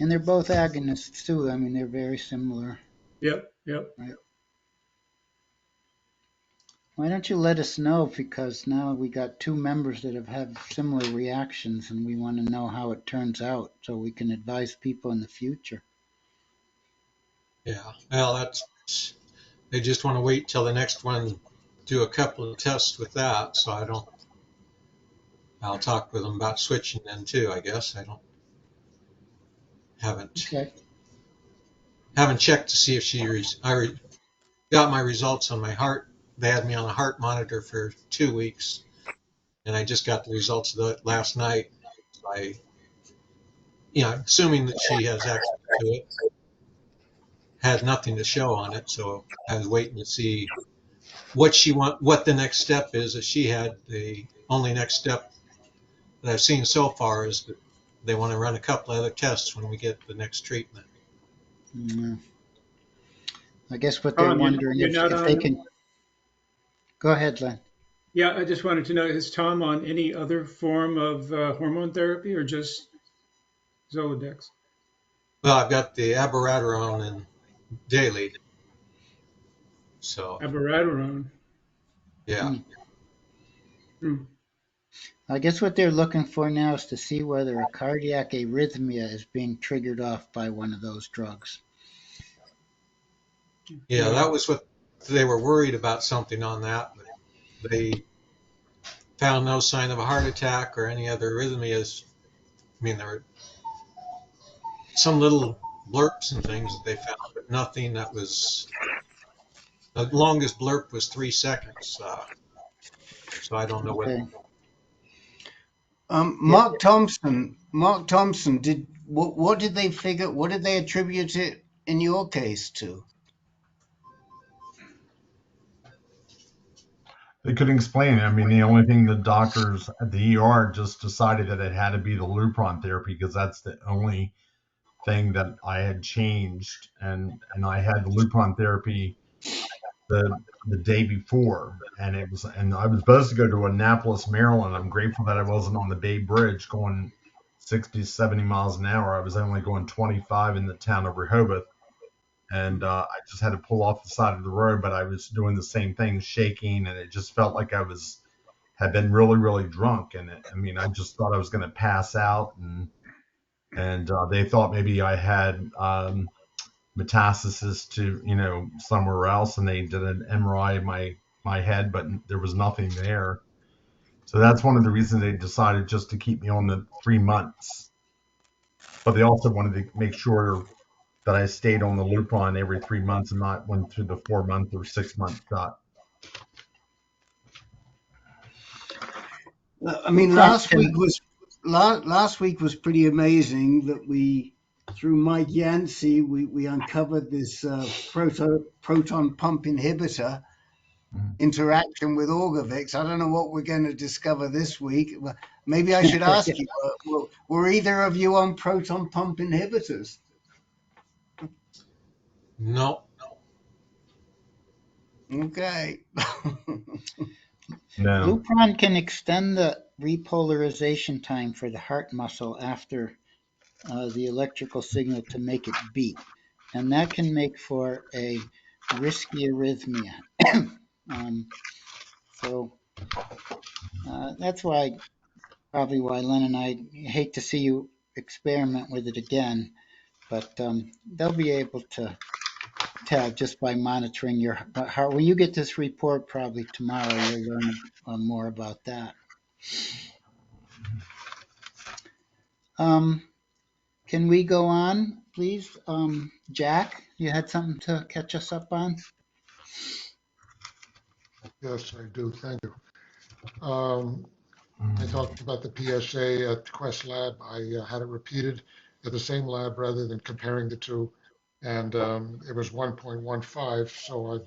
And they're both agonists too. I mean, they're very similar. Yep, yep. Right. Why don't you let us know? Because now we got two members that have had similar reactions, and we want to know how it turns out so we can advise people in the future. Yeah. Well, they just want to wait till the next one, do a couple of tests with that. So I'll talk with them about switching then too, I guess. Haven't Okay. haven't checked to see if got my results on my heart. They had me on a heart monitor for 2 weeks, and I just got the results last night. Assuming that she has access to it, had nothing to show on it, so I was waiting to see what the next step is. That she had the only next step that I've seen so far is that they want to run a couple other tests when we get the next treatment. Mm, I guess what they're Tom, wondering you're not if they on. can. Go ahead, Len. Yeah, I just wanted to know, is Tom on any other form of hormone therapy or just Zoladex? Well, I've got the abiraterone and daily, so Abiraterone. yeah. Hmm. Hmm. I guess what they're looking for now is to see whether a cardiac arrhythmia is being triggered off by one of those drugs. Yeah, that was what they were worried about, something on that, but they found no sign of a heart attack or any other arrhythmias. I mean, there were some little blurps and things that they found, but nothing that was, the longest blurp was 3 seconds. So I don't know what. Okay. Yeah, Mark Thompson, what did they figure? What did they attribute it in your case to? They couldn't explain it. I mean, the only thing the doctors at the ER just decided that it had to be the Lupron therapy because that's the only thing that I had changed, and I had the Lupron therapy the day before, and I was supposed to go to Annapolis, Maryland. I'm grateful that I wasn't on the Bay Bridge going 60, 70 miles an hour. I was only going 25 in the town of Rehoboth, and I just had to pull off the side of the road. But I was doing the same thing, shaking, and it just felt like I had been really, really drunk. And I mean, I just thought I was going to pass out, and they thought maybe I had metastasis to somewhere else, and they did an MRI of my head, but there was nothing there. So that's one of the reasons they decided just to keep me on the 3 months. But they also wanted to make sure that I stayed on the Lupron every 3 months and not went through the 4 month or 6 month shot. I mean, Lupron last week was pretty amazing that through Mike Yancey, we uncovered this proton pump inhibitor interaction with Orgovix. I don't know what we're going to discover this week. Maybe I should ask you, were either of you on proton pump inhibitors? No. Okay. No. Lupron can extend the repolarization time for the heart muscle after the electrical signal to make it beat, and that can make for a risky arrhythmia. So that's probably why Len and I hate to see you experiment with it again, but they'll be able to tell just by monitoring your heart. When you get this report, probably tomorrow, you'll learn more about that. Can we go on, please? Jack, you had something to catch us up on? Yes, I do. Thank you. I talked about the PSA at Quest Lab. I had it repeated at the same lab rather than comparing the two, and it was 1.15. So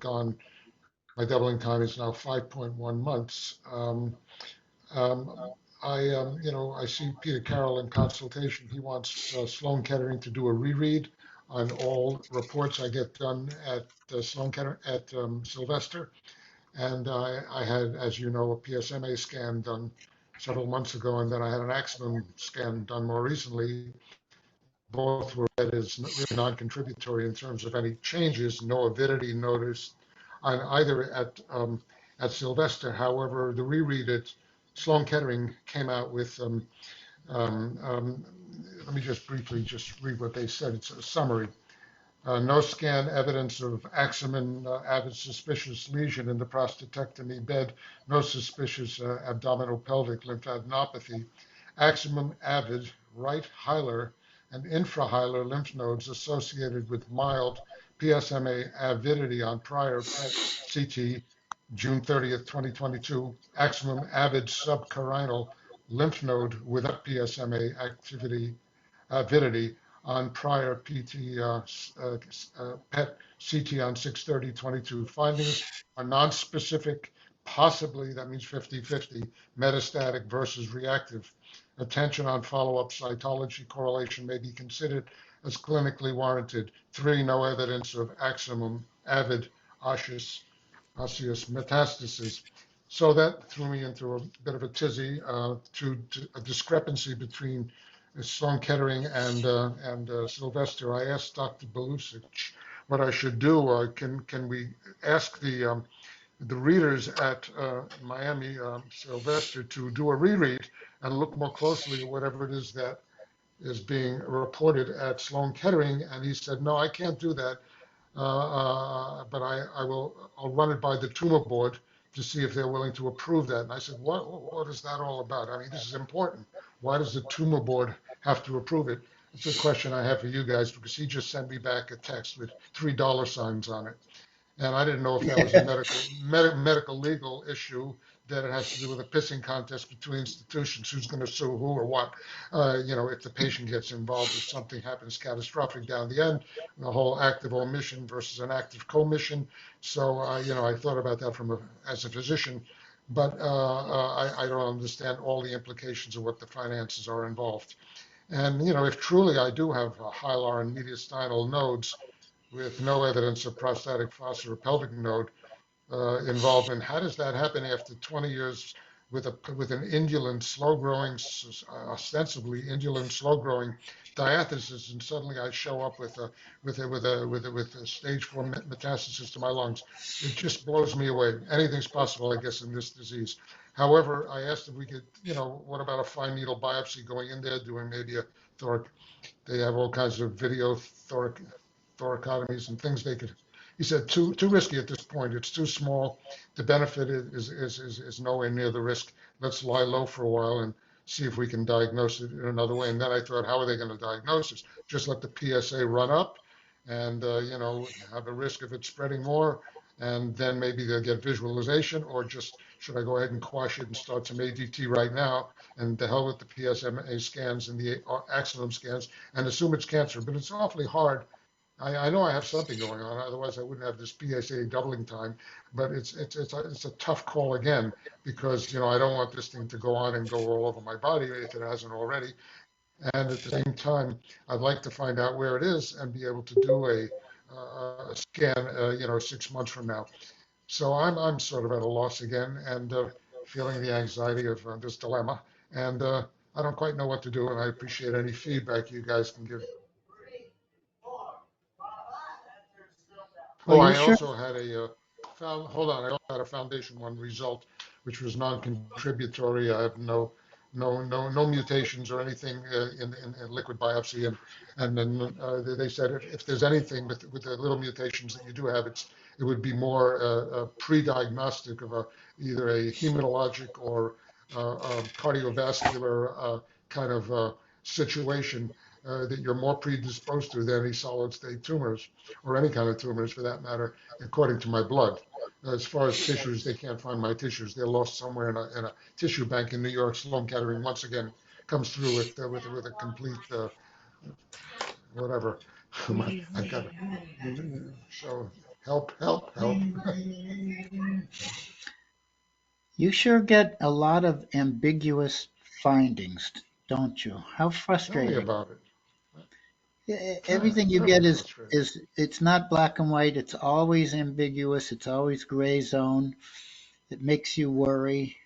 my doubling time is now 5.1 months. I see Peter Carroll in consultation. He wants Sloan Kettering to do a reread on all reports I get done at Sloan Kettering at Sylvester. And I had, as you know, a PSMA scan done several months ago, and then I had an Aximum scan done more recently. Both were read as really non-contributory in terms of any changes, no avidity noticed on either at Sylvester. However, the reread at Sloan Kettering came out with, let me just briefly just read what they said. It's a summary. No scan evidence of Axumin avid suspicious lesion in the prostatectomy bed. No suspicious abdominal pelvic lymphadenopathy. Aximum avid right hilar and infrahilar lymph nodes associated with mild PSMA avidity on prior PET CT, June 30th, 2022. Aximum avid subcarinal lymph node without PSMA avidity on prior PET CT on 6/30/22. Findings are non-specific, possibly, that means 50-50, metastatic versus reactive. Attention on follow-up cytology correlation may be considered as clinically warranted. 3, no evidence of aximum avid osseous metastasis. So that threw me into a bit of a tizzy to a discrepancy between Sloan Kettering and Sylvester. I asked Dr. Belusic what I should do. Can we ask the readers at Miami Sylvester to do a reread and look more closely at whatever it is that is being reported at Sloan Kettering? And he said, no, I can't do that. But I'll run it by the tumor board to see if they're willing to approve that. And I said, what is that all about? I mean, this is important. Why does the tumor board have to approve it? it's a question I have for you guys because he just sent me back a text with $3 on it. And I didn't know if that was a medical legal issue, that it has to do with a pissing contest between institutions, who's going to sue who or what. If the patient gets involved, if something happens catastrophic down the end, the whole active omission versus an active commission. So, I thought about that as a physician, but I don't understand all the implications of what the finances are involved. And, if truly I do have hilar and mediastinal nodes with no evidence of prostatic fossa or pelvic node involvement, how does that happen after 20 years with an indolent, slow-growing, ostensibly indolent, slow-growing diathesis, and suddenly I show up with a stage 4 metastasis to my lungs? It just blows me away. Anything's possible, I guess, in this disease. However, I asked if we could, what about a fine needle biopsy going in there, doing maybe a thorac. They have all kinds of video thoracotomies and things they could. He said too risky at this point. It's too small. The benefit is nowhere near the risk. Let's lie low for a while and see if we can diagnose it in another way. And then I thought, how are they going to diagnose this? Just let the PSA run up, and have a risk of it spreading more, and then maybe they'll get visualization, or just should I go ahead and quash it and start some ADT right now, and to hell with the PSMA scans and the axonome scans, and assume it's cancer. But it's awfully hard. I know I have something going on, otherwise I wouldn't have this PSA doubling time. But it's a tough call again, because I don't want this thing to go on and go all over my body if it hasn't already. And at the same time, I'd like to find out where it is and be able to do a scan, 6 months from now. So I'm sort of at a loss again, and feeling the anxiety of this dilemma. And I don't quite know what to do, and I appreciate any feedback you guys can give. Well, Oh, you I sure? also had hold on, I also had a foundation one result, which was non-contributory. I have no mutations or anything in liquid biopsy. And then they said if there's anything with the little mutations that you do have, it would be more pre-diagnostic of either a hematologic or cardiovascular kind of situation that you're more predisposed to than any solid state tumors, or any kind of tumors for that matter, according to my blood. As far as tissues, they can't find my tissues. They're lost somewhere in a tissue bank in New York. Sloan Kettering once again comes through with a complete whatever. I've got so help. You sure get a lot of ambiguous findings, don't you? How Tell me frustrating. about it. Everything you get Terribly is frustrating. is it's not black and white. It's always ambiguous. It's always gray zone. It makes you worry,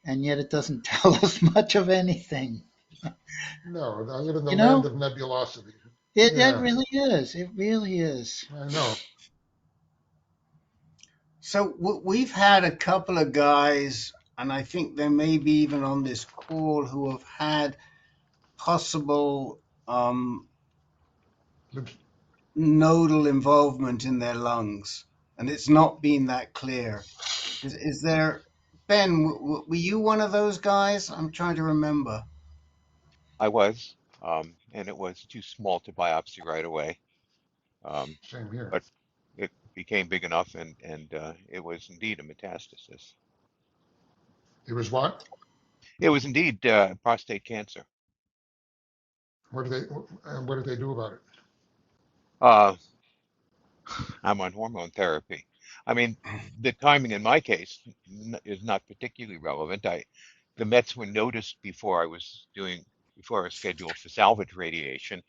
and yet it doesn't tell us much of anything. No, I live in the You land know, of nebulosity. it Yeah, really is. It really is. I know. So we've had a couple of guys, and I think there may be even on this call, who have had possible nodal involvement in their lungs, and it's not been that clear. Is there, Ben, were you one of those guys? I'm trying to remember. I was, and it was too small to biopsy right away. Um, Same here. but it became big enough, and it was indeed a metastasis. It was what? It was indeed prostate cancer. What did they do about it? Uh, I'm on hormone therapy. I mean, the timing in my case is not particularly relevant. The Mets were noticed before I was scheduled for salvage radiation.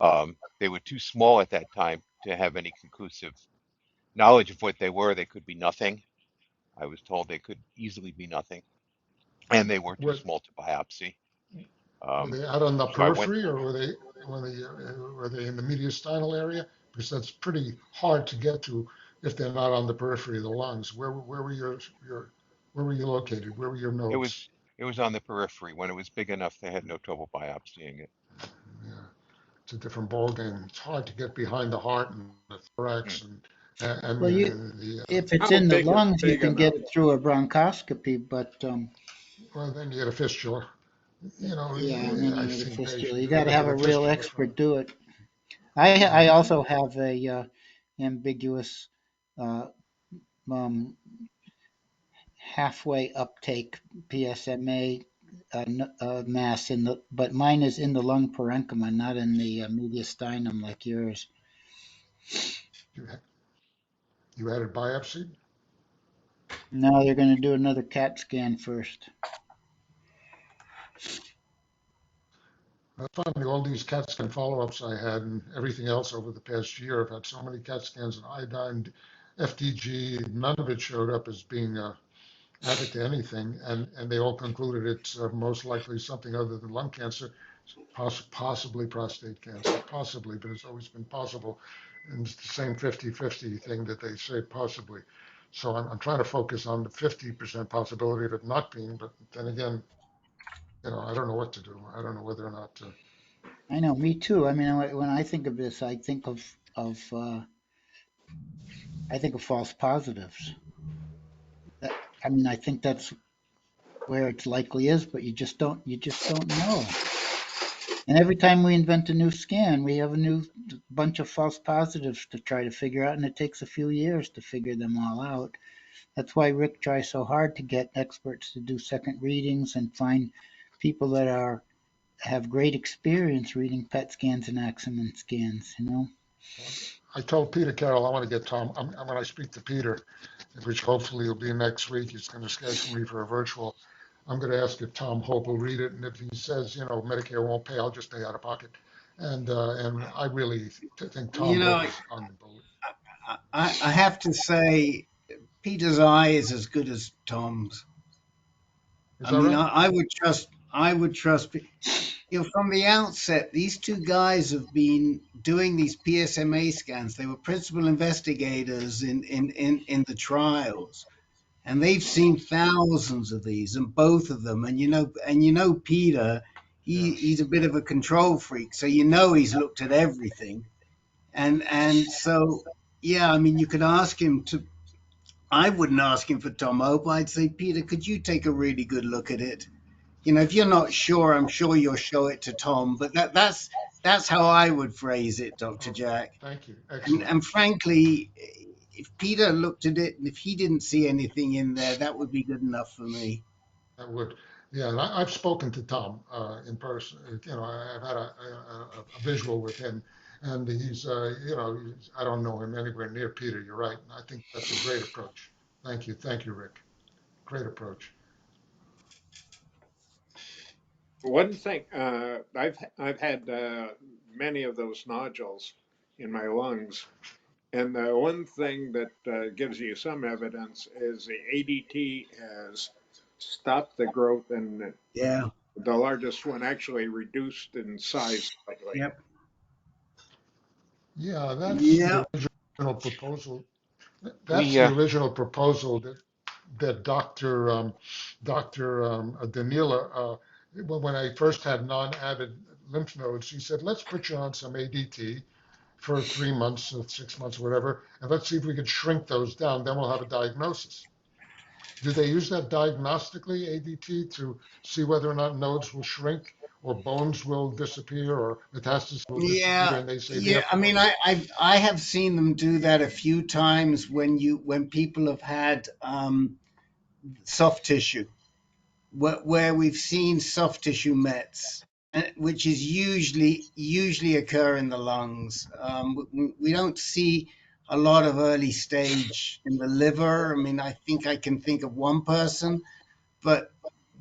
They were too small at that time to have any conclusive knowledge of what they were. They could be nothing. I was told they could easily be nothing, and they were too Were, small to biopsy. were they out on the So I went. periphery, or were they in the mediastinal area? Because that's pretty hard to get to if they're not on the periphery of the lungs. Where were your where were you located? Where were your It nodes? was it was on the periphery. When it was big enough, they had no trouble biopsying it. Yeah, it's a different ballgame. It's hard to get behind the heart and the Mm. thorax and Well, the if it's How in the big is lungs, you big can get enough? it through a bronchoscopy, but well, then you get a fistula. Yeah, I mean, I've with a seen fistula, patients you with got to have a irregular real fistula from expert it. do it. Yeah. I also have a ambiguous uh, um, halfway uptake PSMA mass in the, but mine is in the lung parenchyma, not in the mediastinum like yours. You, you had it biopsied? No, they're going to do another CAT scan first. I find all these CAT scan follow-ups I had and everything else over the past year, I've had so many CAT scans and iodine, FDG, none of it showed up as being added to anything, and they all concluded it's most likely something other than lung cancer, possibly prostate cancer, possibly, but it's always been possible. And it's the same 50-50 thing that they say possibly. So I'm trying to focus on the 50% possibility of it not being, but then again, I don't know what to do. I don't know whether or not to. I know, me too. I mean, when I think of this, I think of false positives. That, I mean, I think that's where it likely is, but you just don't know. And every time we invent a new scan, we have a new bunch of false positives to try to figure out, and it takes a few years to figure them all out. That's why Rick tries so hard to get experts to do second readings and find people that have great experience reading PET scans and Axeman scans. I told Peter Carroll I want to get Tom. When I speak to Peter, which hopefully will be next week, he's going to schedule me for a virtual. I'm going to ask if Tom Hope will read it, and if he says, Medicare won't pay, I'll just pay out of pocket. And I really think Tom You know, Hope I, is unbelievable. I have to say, Peter's eye is as good as Tom's. Is I that mean, right? I would trust, from the outset, these two guys have been doing these PSMA scans. They were principal investigators in the trials, and they've seen thousands of these, and both of them. And Peter, Yes. he's a bit of a control freak, so he's looked at everything, and so yeah, I mean, you could ask him to. I wouldn't ask him for Tom Hope. I'd say, Peter, could you take a really good look at it? If you're not sure, I'm sure you'll show it to Tom. But that's how I would phrase it, Dr. Oh, Jack. thank you. And Excellent. and frankly, if Peter looked at it and if he didn't see anything in there, that would be good enough for me. That would, yeah. And I've spoken to Tom in person. I've had a visual with him, and I don't know him anywhere near Peter. You're right. And I think that's a great approach. Thank you, Rick. Great approach. One thing, I've had many of those nodules in my lungs, and the one thing that gives you some evidence is the ADT has stopped the growth, and Yeah. the largest one actually reduced in size slightly. Yep. Yeah, that's the Yep. original proposal. That's We the original proposal that Dr. Danila, when I first had non-added lymph nodes, he said, let's put you on some ADT for 3 months, or 6 months, whatever, and let's see if we can shrink those down. Then we'll have a diagnosis. Do they use that diagnostically, ADT, to see whether or not nodes will shrink or bones will disappear or metastasis will disappear? Yeah. And they say, Yeah. I therefore, mean, I have seen them do that a few times when people have had soft tissue. Where we've seen soft tissue mets, which is usually occur in the lungs. We don't see a lot of early stage in the liver. I mean, I think I can think of one person, but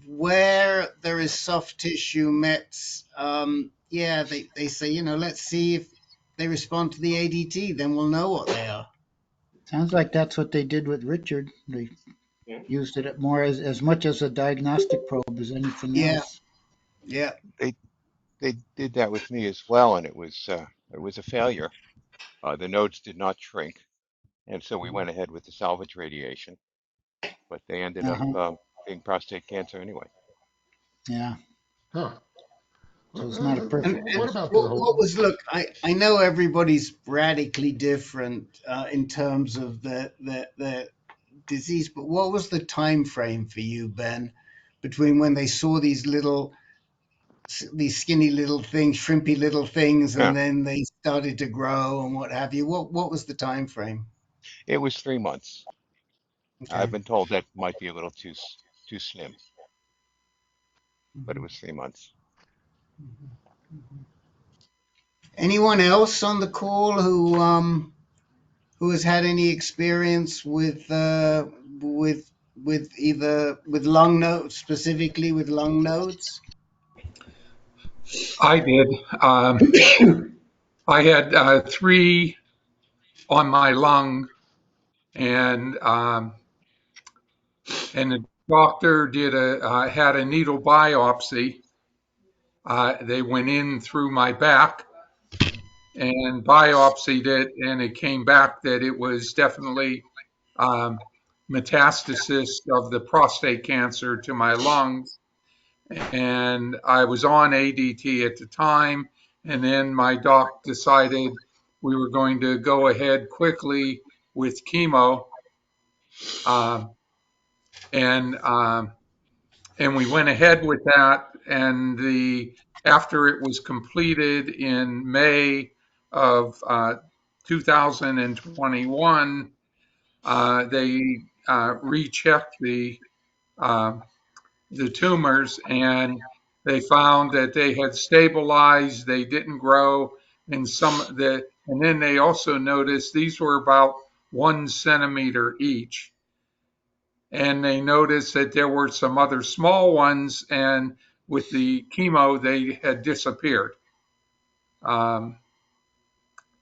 where there is soft tissue mets, yeah, they say, let's see if they respond to the ADT, then we'll know what they are. Sounds like that's what they did with Richard. They Yeah. used it more as much as a diagnostic probe as anything Yeah, else. yeah, they they did that with me as well, and it was a failure. The nodes did not shrink, and so we went ahead with the salvage radiation, but they ended up Uh-huh. being prostate cancer anyway. Yeah. huh. So it's not a perfect and What test. about the what whole, was look? I know everybody's radically different in terms of the disease, but what was the time frame for you, Ben, between when they saw these little these skinny little things, shrimpy little things, Yeah, and then they started to grow and what have you. What was the time frame? it was 3 months. I've Okay. been told that might be a little too slim, but it Mhm, was 3 months. mhm, mhm. Anyone else on the call who has had any experience with either with lung nodes, specifically with lung nodes? I did. I had three on my lung, and the doctor had a needle biopsy. They went in through my back and biopsied it, and it came back that it was definitely um, metastasis of the prostate cancer to my lungs. And I was on ADT at the time, and then my doc decided we were going to go ahead quickly with chemo, um, and um, and we went ahead with that. And after it was completed in May of 2021, they rechecked uh, the tumors, and they found that they had stabilized, they didn't grow, and then they also noticed these were about 1 centimeter each. And they noticed that there were some other small ones, and with the chemo, they had disappeared. Um,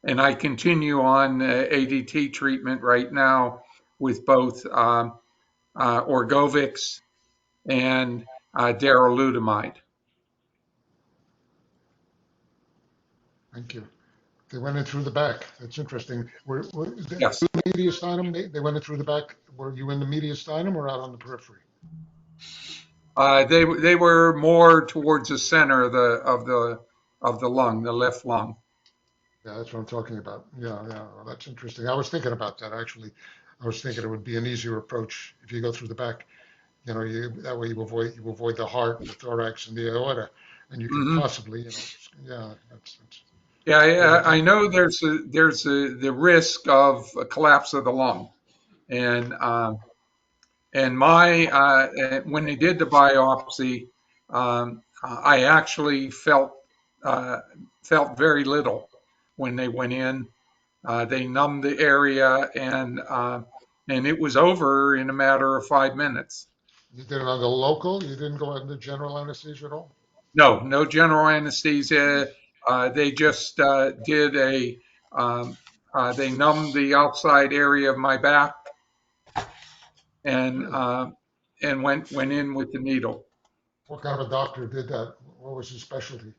and I continue on ADT treatment right now with both Orgovix and darolutamide. Thank you. They went in through the back. That's interesting. Is that Yes. mediastinum? They went in through the back. Were you in the mediastinum or out on the periphery? They were more towards the center of the lung, the left lung. Yeah, that's what I'm talking about. Yeah, yeah, well, that's interesting. I was thinking about that actually. I was thinking it would be an easier approach if you go through the back. You know, that way you avoid the heart, the thorax, and the aorta, and you could Hmm. possibly, yeah, that's Yeah, yeah. I know the risk of a collapse of the lung, and my when they did the biopsy, I actually uh, felt very little when they went in. They numbed the area, and it was over in a matter of 5 minutes. You did it on the local. You didn't go under general anesthesia at all. No, no general anesthesia. They just did they numbed the outside area of my back, and Really? uh, and went in with the needle. What kind of a doctor did that? What was his specialty?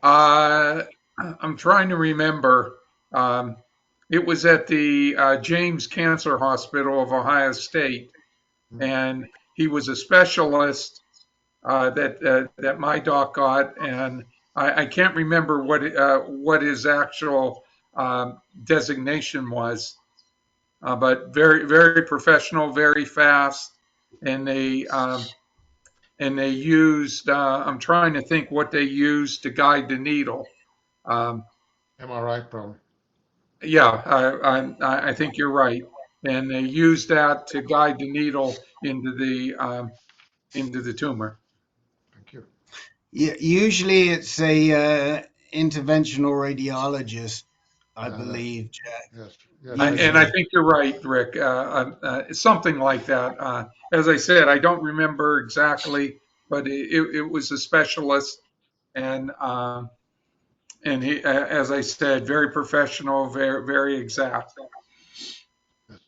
Uh, I'm trying to remember. Um, it was at the James Cancer Hospital of Ohio State, Hmm. and he was a specialist that my doc got, and I can't remember what his actual designation was, but very very professional, very fast, and they used. I'm trying to think what they used to guide the needle. Um, MRI probably. yeah, I think you're right, and they used that to guide the needle into the tumor. Thank you. Usually it's a interventional radiologist, I Yeah, yeah, believe, Jack. yes, yes. I And I Usually. agree. think you're right, Rick. Something like that. As I said, I don't remember exactly, but it was a specialist, and he, as I said, very professional, very very exact. Yes,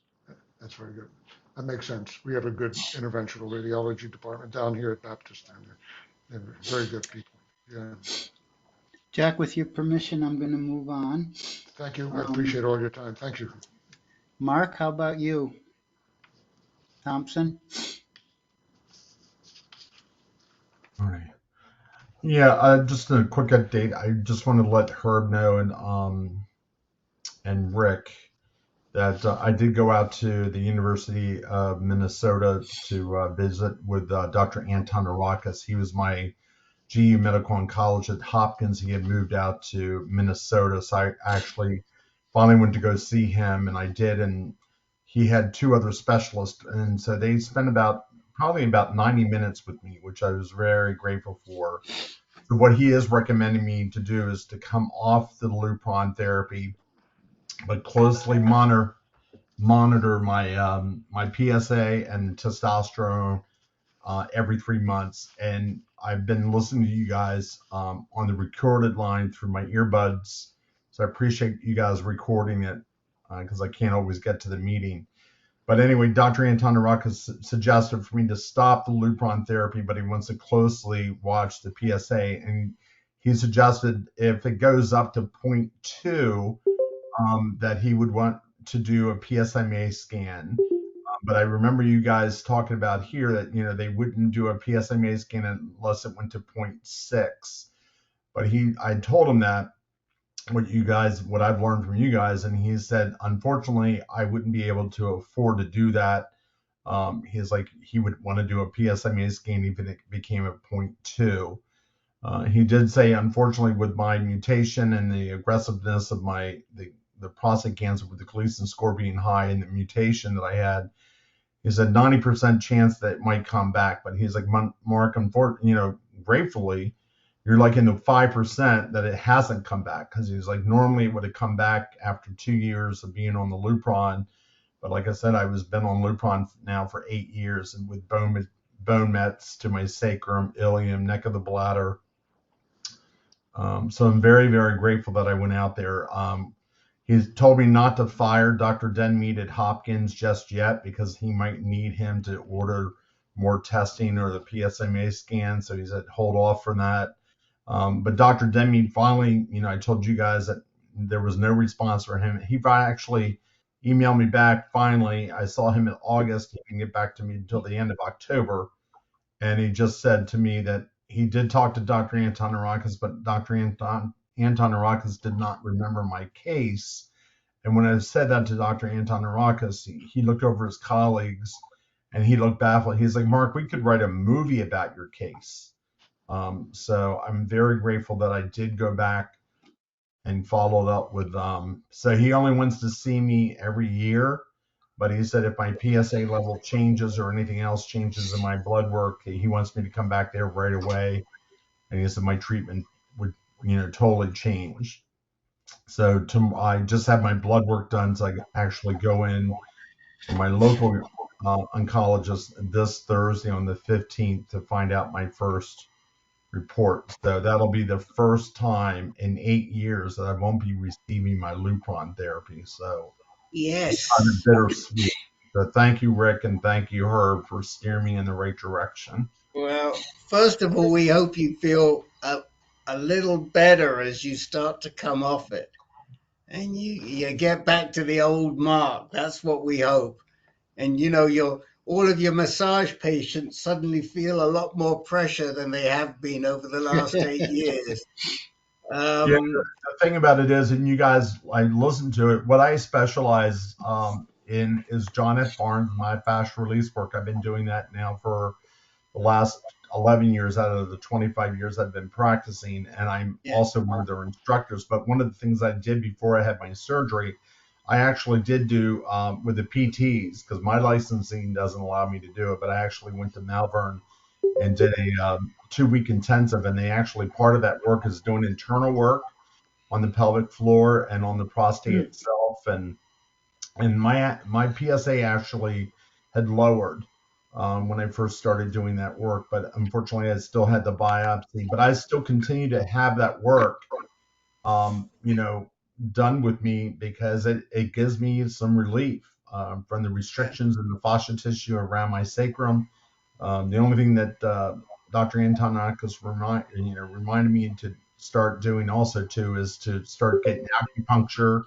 that's very good. That makes sense. We have a good interventional radiology department down here at Baptist, and they're very good people. Yeah. Jack, with your permission, I'm going to move on. Thank you. I Um, appreciate all your time. Thank you. Mark, how about you? Thompson? All right. Yeah, just a quick update. I just want to let Herb know and Rick that I did go out to the University of Minnesota to visit with Dr. Antonarakis. He was my GU Medical Oncology at Hopkins. He had moved out to Minnesota, so I actually finally went to go see him, and I did. And he had two other specialists, and so they spent probably about 90 minutes with me, which I was very grateful for. So what he is recommending me to do is to come off the Lupron therapy, but closely monitor my PSA and testosterone every 3 months. And I've been listening to you guys on the recorded line through my earbuds. So I appreciate you guys recording it because I can't always get to the meeting. But anyway, Dr. Antonarakis suggested for me to stop the Lupron therapy, but he wants to closely watch the PSA. And he suggested if it goes up to 0.2, that he would want to do a PSMA scan. But I remember you guys talking about here that, they wouldn't do a PSMA scan unless it went to 0.6. But I told him that what I've learned from you guys, and he said, unfortunately, I wouldn't be able to afford to do that. He's like, he would want to do a PSMA scan even if it became a 0.2. He did say, unfortunately, with my mutation and the aggressiveness of the prostate cancer with the Gleason score being high and the mutation that I had, he said 90% chance that it might come back. But he's like, Mark, gratefully, you're like in the 5% that it hasn't come back, because he's like, normally it would have come back after 2 years of being on the Lupron. But like I said, I was been on Lupron now for 8 years, and with bone mets to my sacrum, ilium, neck of the bladder. So I'm very, very grateful that I went out there. He's told me not to fire Dr. Denmead at Hopkins just yet, because he might need him to order more testing or the PSMA scan. So he said, hold off from that. But Dr. Denmead finally, I told you guys that there was no response for him. He actually emailed me back. Finally, I saw him in August. He didn't get back to me until the end of October. And he just said to me that he did talk to Dr. Antonarakis, but Dr. Antonarakis did not remember my case. And when I said that to Dr. Antonarakis, he looked over his colleagues and he looked baffled. He's like, Mark, we could write a movie about your case. So I'm very grateful that I did go back and followed up with so he only wants to see me every year, but he said if my PSA level changes or anything else changes in my blood work, he wants me to come back there right away. And he said my treatment would, totally change. So I just had my blood work done, so I actually go in for my local oncologist this Thursday on the 15th to find out my first report. So that'll be the first time in 8 years that I won't be receiving my Lupron therapy. So it's kind of Yes. bittersweet. So thank you, Rick, and thank you, Herb, for steering me in the right direction. Well, first of all, we hope you feel a little better as you start to come off it, and you get back to the old Mark. That's what we hope. And all of your massage patients suddenly feel a lot more pressure than they have been over the last 8 years. Yeah, the thing about it is, and you guys, I listened to it. What I specialize in is John F. Barnes, my fast release work. I've been doing that now for the last 11 years out of the 25 years I've been practicing, and I'm also one of their instructors. But one of the things I did before I had my surgery, I actually did do with the PTs, because my licensing doesn't allow me to do it, but I actually went to Malvern and did a 2-week intensive, and they actually, part of that work is doing internal work on the pelvic floor and on the prostate itself, and my PSA actually had lowered when I first started doing that work, but unfortunately I still had the biopsy, but I still continue to have that work done with me, because it gives me some relief from the restrictions in the fascia tissue around my sacrum. The only thing that Dr. Antonarakis reminded me to start doing also too is to start getting acupuncture.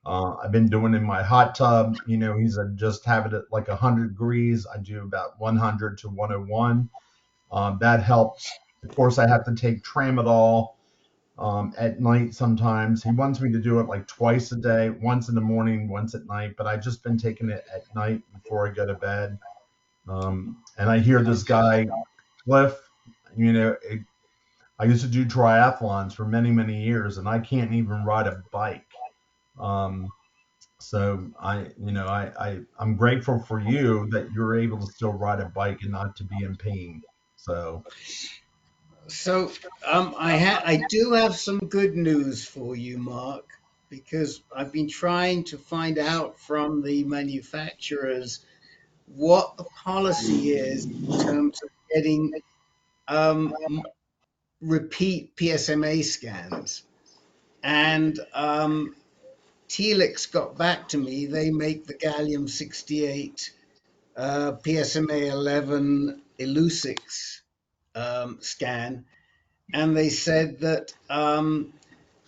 I've been doing in my hot tub. He said just have it at like 100 degrees. I do about 100 to 101. That helps. Of course, I have to take tramadol at night sometimes. He wants me to do it like twice a day, once in the morning, once at night. But I've just been taking it at night before I go to bed. And I hear this guy, Cliff, I used to do triathlons for many, many years, and I can't even ride a bike. Um, so I'm grateful for you that you're able to still ride a bike and not to be in pain. So So I do have some good news for you, Mark, because I've been trying to find out from the manufacturers what the policy is in terms of getting repeat PSMA scans. And Telix got back to me. They make the gallium 68 PSMA 11 Illuccix scan, and they said that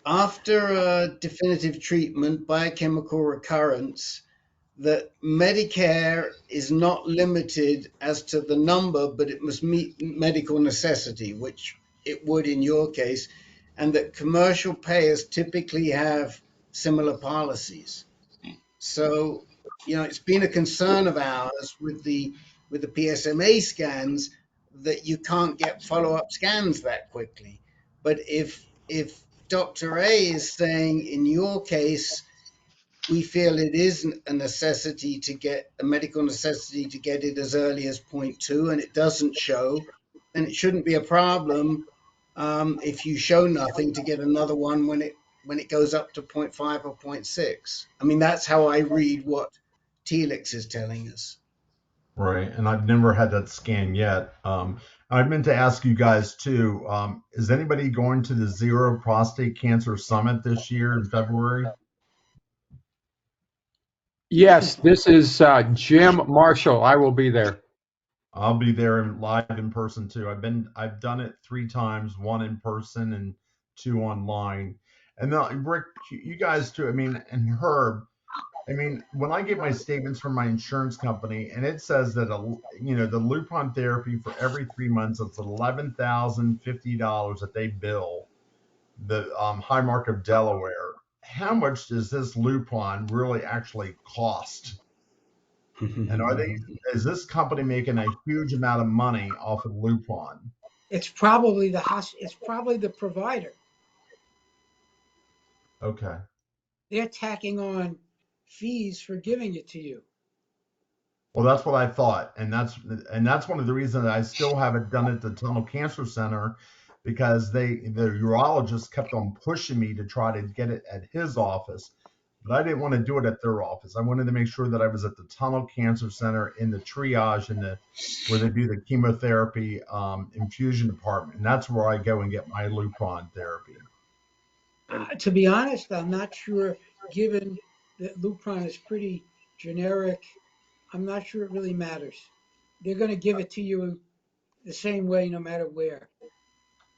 after a definitive treatment, biochemical recurrence, that Medicare is not limited as to the number, but it must meet medical necessity, which it would in your case, and that commercial payers typically have similar policies. So, it's been a concern of ours with the PSMA scans that you can't get follow-up scans that quickly. But if Dr. A is saying in your case, we feel it is a necessity to get a medical necessity to get it as early as 0.2, and it doesn't show, then it shouldn't be a problem if you show nothing to get another one when it goes up to 0.5 or 0.6. I mean, that's how I read what Telix is telling us. right, and I've never had that scan yet. I meant to ask you guys too. Is anybody going to the Zero Prostate Cancer Summit this year in February? Yes, this is Jim Marshall. I will be there. I'll be there live in person too. I've done it 3 times, 1 in person and 2 online. And Rick, you guys too. I mean, and Herb. I mean, when I get my statements from my insurance company, and it says that the Lupron therapy for every 3 months, it's $11,050 that they bill the Highmark of Delaware. How much does this Lupron really actually cost? And is this company making a huge amount of money off of Lupron? It's probably it's probably the provider. Okay. They're tacking on fees for giving it to you. Well, that's what I thought, and that's one of the reasons I still haven't done it at the Tunnel Cancer Center, because the urologist kept on pushing me to try to get it at his office, but I didn't want to do it at their office. I wanted to make sure that I was at the Tunnel Cancer Center in the triage where they do the chemotherapy infusion department, and that's where I go and get my Lupron therapy. To be honest, I'm not sure, given that Lupron is pretty generic, I'm not sure it really matters. They're going to give it to you the same way no matter where.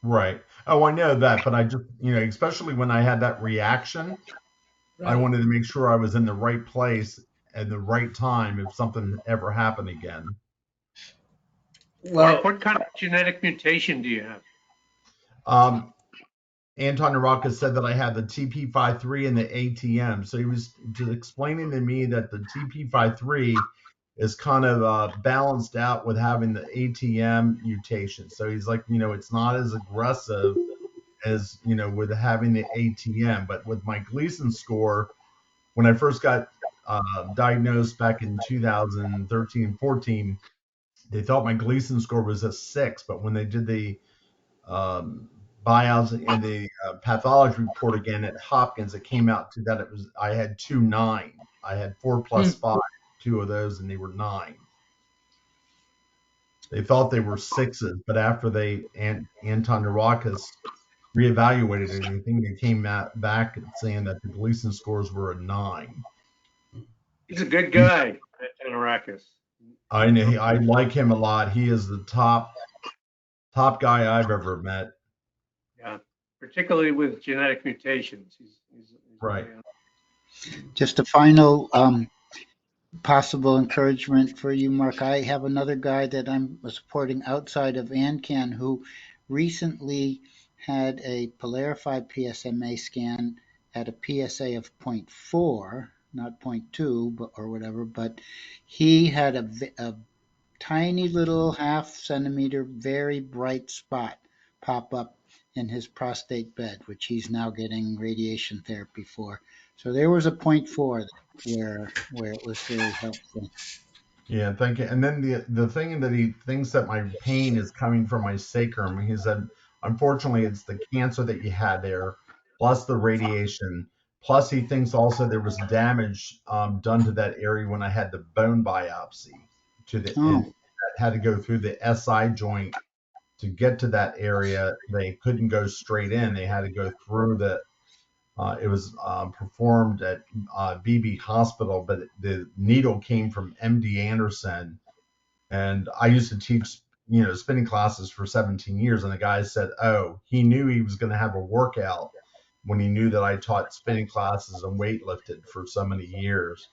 Right. Oh, I know that, but I just, especially when I had that reaction, I Right. wanted to make sure I was in the right place at the right time if something ever happened again. Well, What kind of genetic mutation do you have? Antonarakis said that I had the TP53 and the ATM. So he was just explaining to me that the TP53 is kind of balanced out with having the ATM mutation. So he's like, it's not as aggressive as, with having the ATM. But with my Gleason score, when I first got diagnosed back in 2013-14, they thought my Gleason score was a 6, but when they did the buyouts and the pathology report again at Hopkins, it came out to that I had 2.9. I had 4+5, 2 of those, and they were 9. They thought they were 6s, but after Antonarakis reevaluated it, I think they came back saying that the Gleason scores were a 9. He's a good guy, Antonarakis. I know. I like him a lot. He is the top guy I've ever met. Yeah, particularly with genetic mutations. He's right. Just a final possible encouragement for you, Mark. I have another guy that I'm supporting outside of ANCAN who recently had a PYLARIFY PSMA scan at a PSA of 0.4, not 0.2 or whatever, but he had a tiny little half centimeter, very bright spot pop up in his prostate bed, which he's now getting radiation therapy for. So there was a 0.4 where it was very helpful. Yeah, thank you. And then the thing that he thinks that my pain is coming from my sacrum. He said, unfortunately, it's the cancer that you had there, plus the radiation. Plus, he thinks also there was damage done to that area when I had the bone biopsy and Oh, that had to go through the SI joint to get to that area. They couldn't go straight in. They had to go through it was performed at BB Hospital, but the needle came from MD Anderson. And I used to teach, spinning classes for 17 years. And the guy said, oh, he knew he was going to have a workout when he knew that I taught spinning classes and weightlifted for so many years.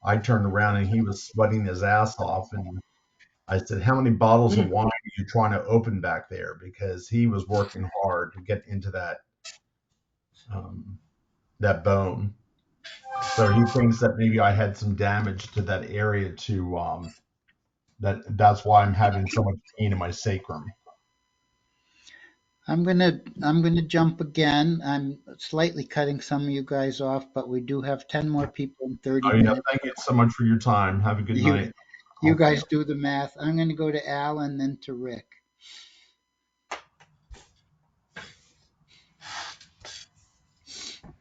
I turned around and he was sweating his ass off. And I said, how many bottles of wine are you trying to open back there? Because he was working hard to get into that bone. So he thinks that maybe I had some damage to that area that's why I'm having so much pain in my sacrum. I'm gonna jump again. I'm slightly cutting some of you guys off, but we do have 10 more people in 30 Oh, yeah, minutes. thank you so much for your time. Have a good You night. you guys do the math. I'm gonna go to Al and then to Rick.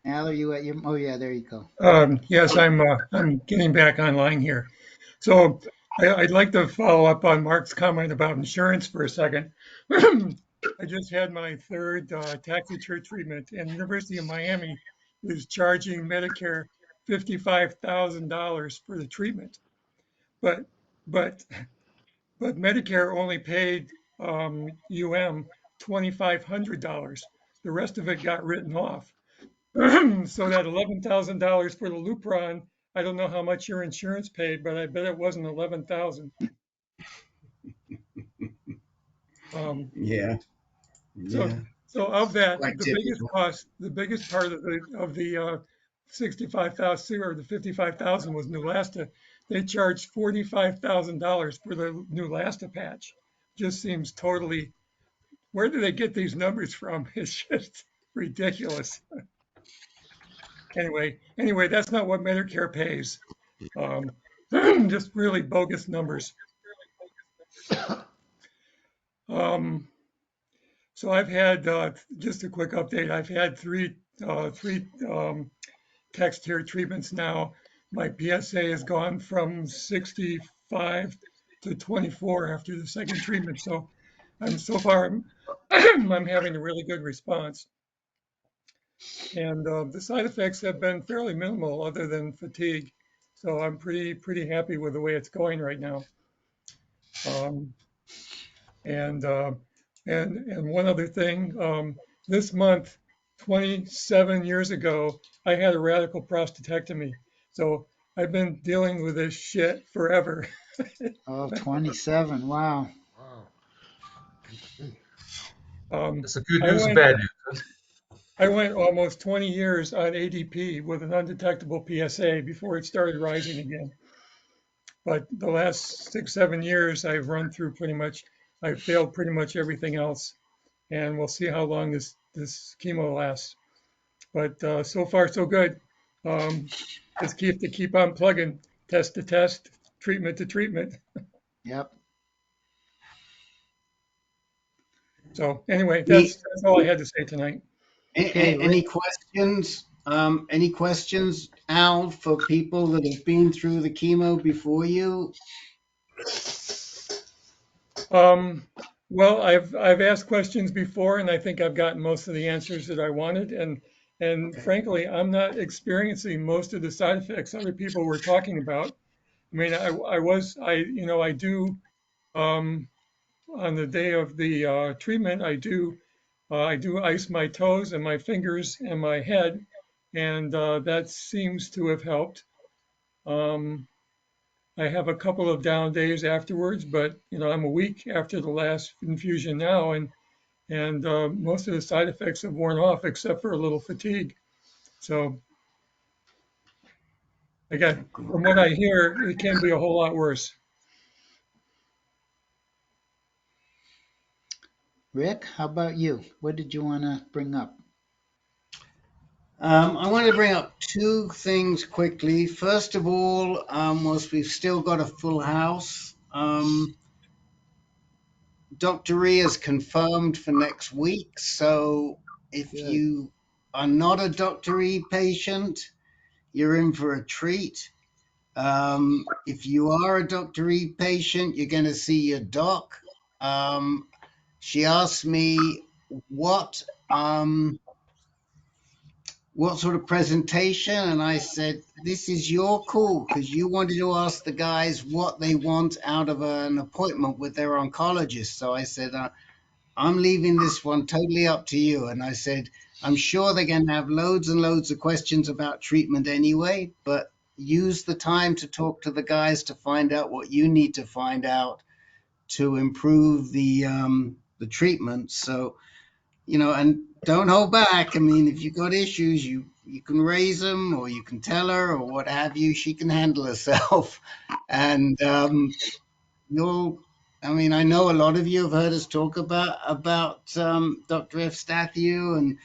Al, are you at your? Oh yeah, there you go. Yes, I'm getting back online here. So I'd like to follow up on Mark's comment about insurance for a second. I just had my third tax return treatment, and University of Miami is charging Medicare $55,000 for the treatment, but but but Medicare only paid $2,500. The rest of it got written off. So that $11,000 for the Lupron, I don't know how much your insurance paid, but I bet it wasn't 11,000. Yeah. So, Yeah. so of that, Quite the biggest typical. cost, the biggest part of the 65,000 or the 55,000 was Neulasta. They charged $45,000 for the Neulasta patch. Just seems totally. Where do they get these numbers from? It's just ridiculous. Anyway, that's not what Medicare pays. Um, just really bogus numbers. Um, so I've had just a quick update. I've had three text here treatments now. My PSA has gone from 65 to 24 after the second treatment. So so far I'm having a really good response. And the side effects have been fairly minimal other than fatigue. So I'm pretty happy with the way it's going right now. Um, and one other thing, this month, 27 years ago, I had a radical prostatectomy. So I've been dealing with this shit forever. Oh, 27. Wow. Wow. That's the good I news and went bad news. I went almost 20 years on ADP with an undetectable PSA before it started rising again. But the last 6, 7 years, I've failed pretty much everything else, and we'll see how long this chemo lasts. But so far so good. Just keep on plugging, test to test, treatment to treatment. Yep. So anyway, Any, that's all I had to say tonight. Okay, any Rick. questions? Any questions, Al, for people that have been through the chemo before you? Um, well, I've asked questions before, and I think I've gotten most of the answers that I wanted. And Okay. frankly, I'm not experiencing most of the side effects other people were talking about. I mean, I do on the day of the treatment, I do ice my toes and my fingers and my head, and that seems to have helped. Um, I have a couple of down days afterwards, but I'm a week after the last infusion now, and most of the side effects have worn off except for a little fatigue. So again, from what I hear, it can be a whole lot worse. Rick, how about you? What did you want to bring up? I want to bring up two things quickly. First of all, whilst we've still got a full house, Dr. E is confirmed for next week. So if Good. you are not a Dr. E patient, you're in for a treat. If you are a Dr. E patient, you're going to see your doc. She asked me what sort of presentation, and I said, this is your call, because you wanted to ask the guys what they want out of an appointment with their oncologist. So I said, I'm leaving this one totally up to you. And I said, I'm sure they're going to have loads and loads of questions about treatment anyway, but use the time to talk to the guys to find out what you need to find out to improve the treatment. So, and don't hold back. I mean, if you've got issues, you can raise them, or you can tell her, or what have you. She can handle herself. And I mean, I know a lot of you have heard us talk about Dr. F. Stathiou,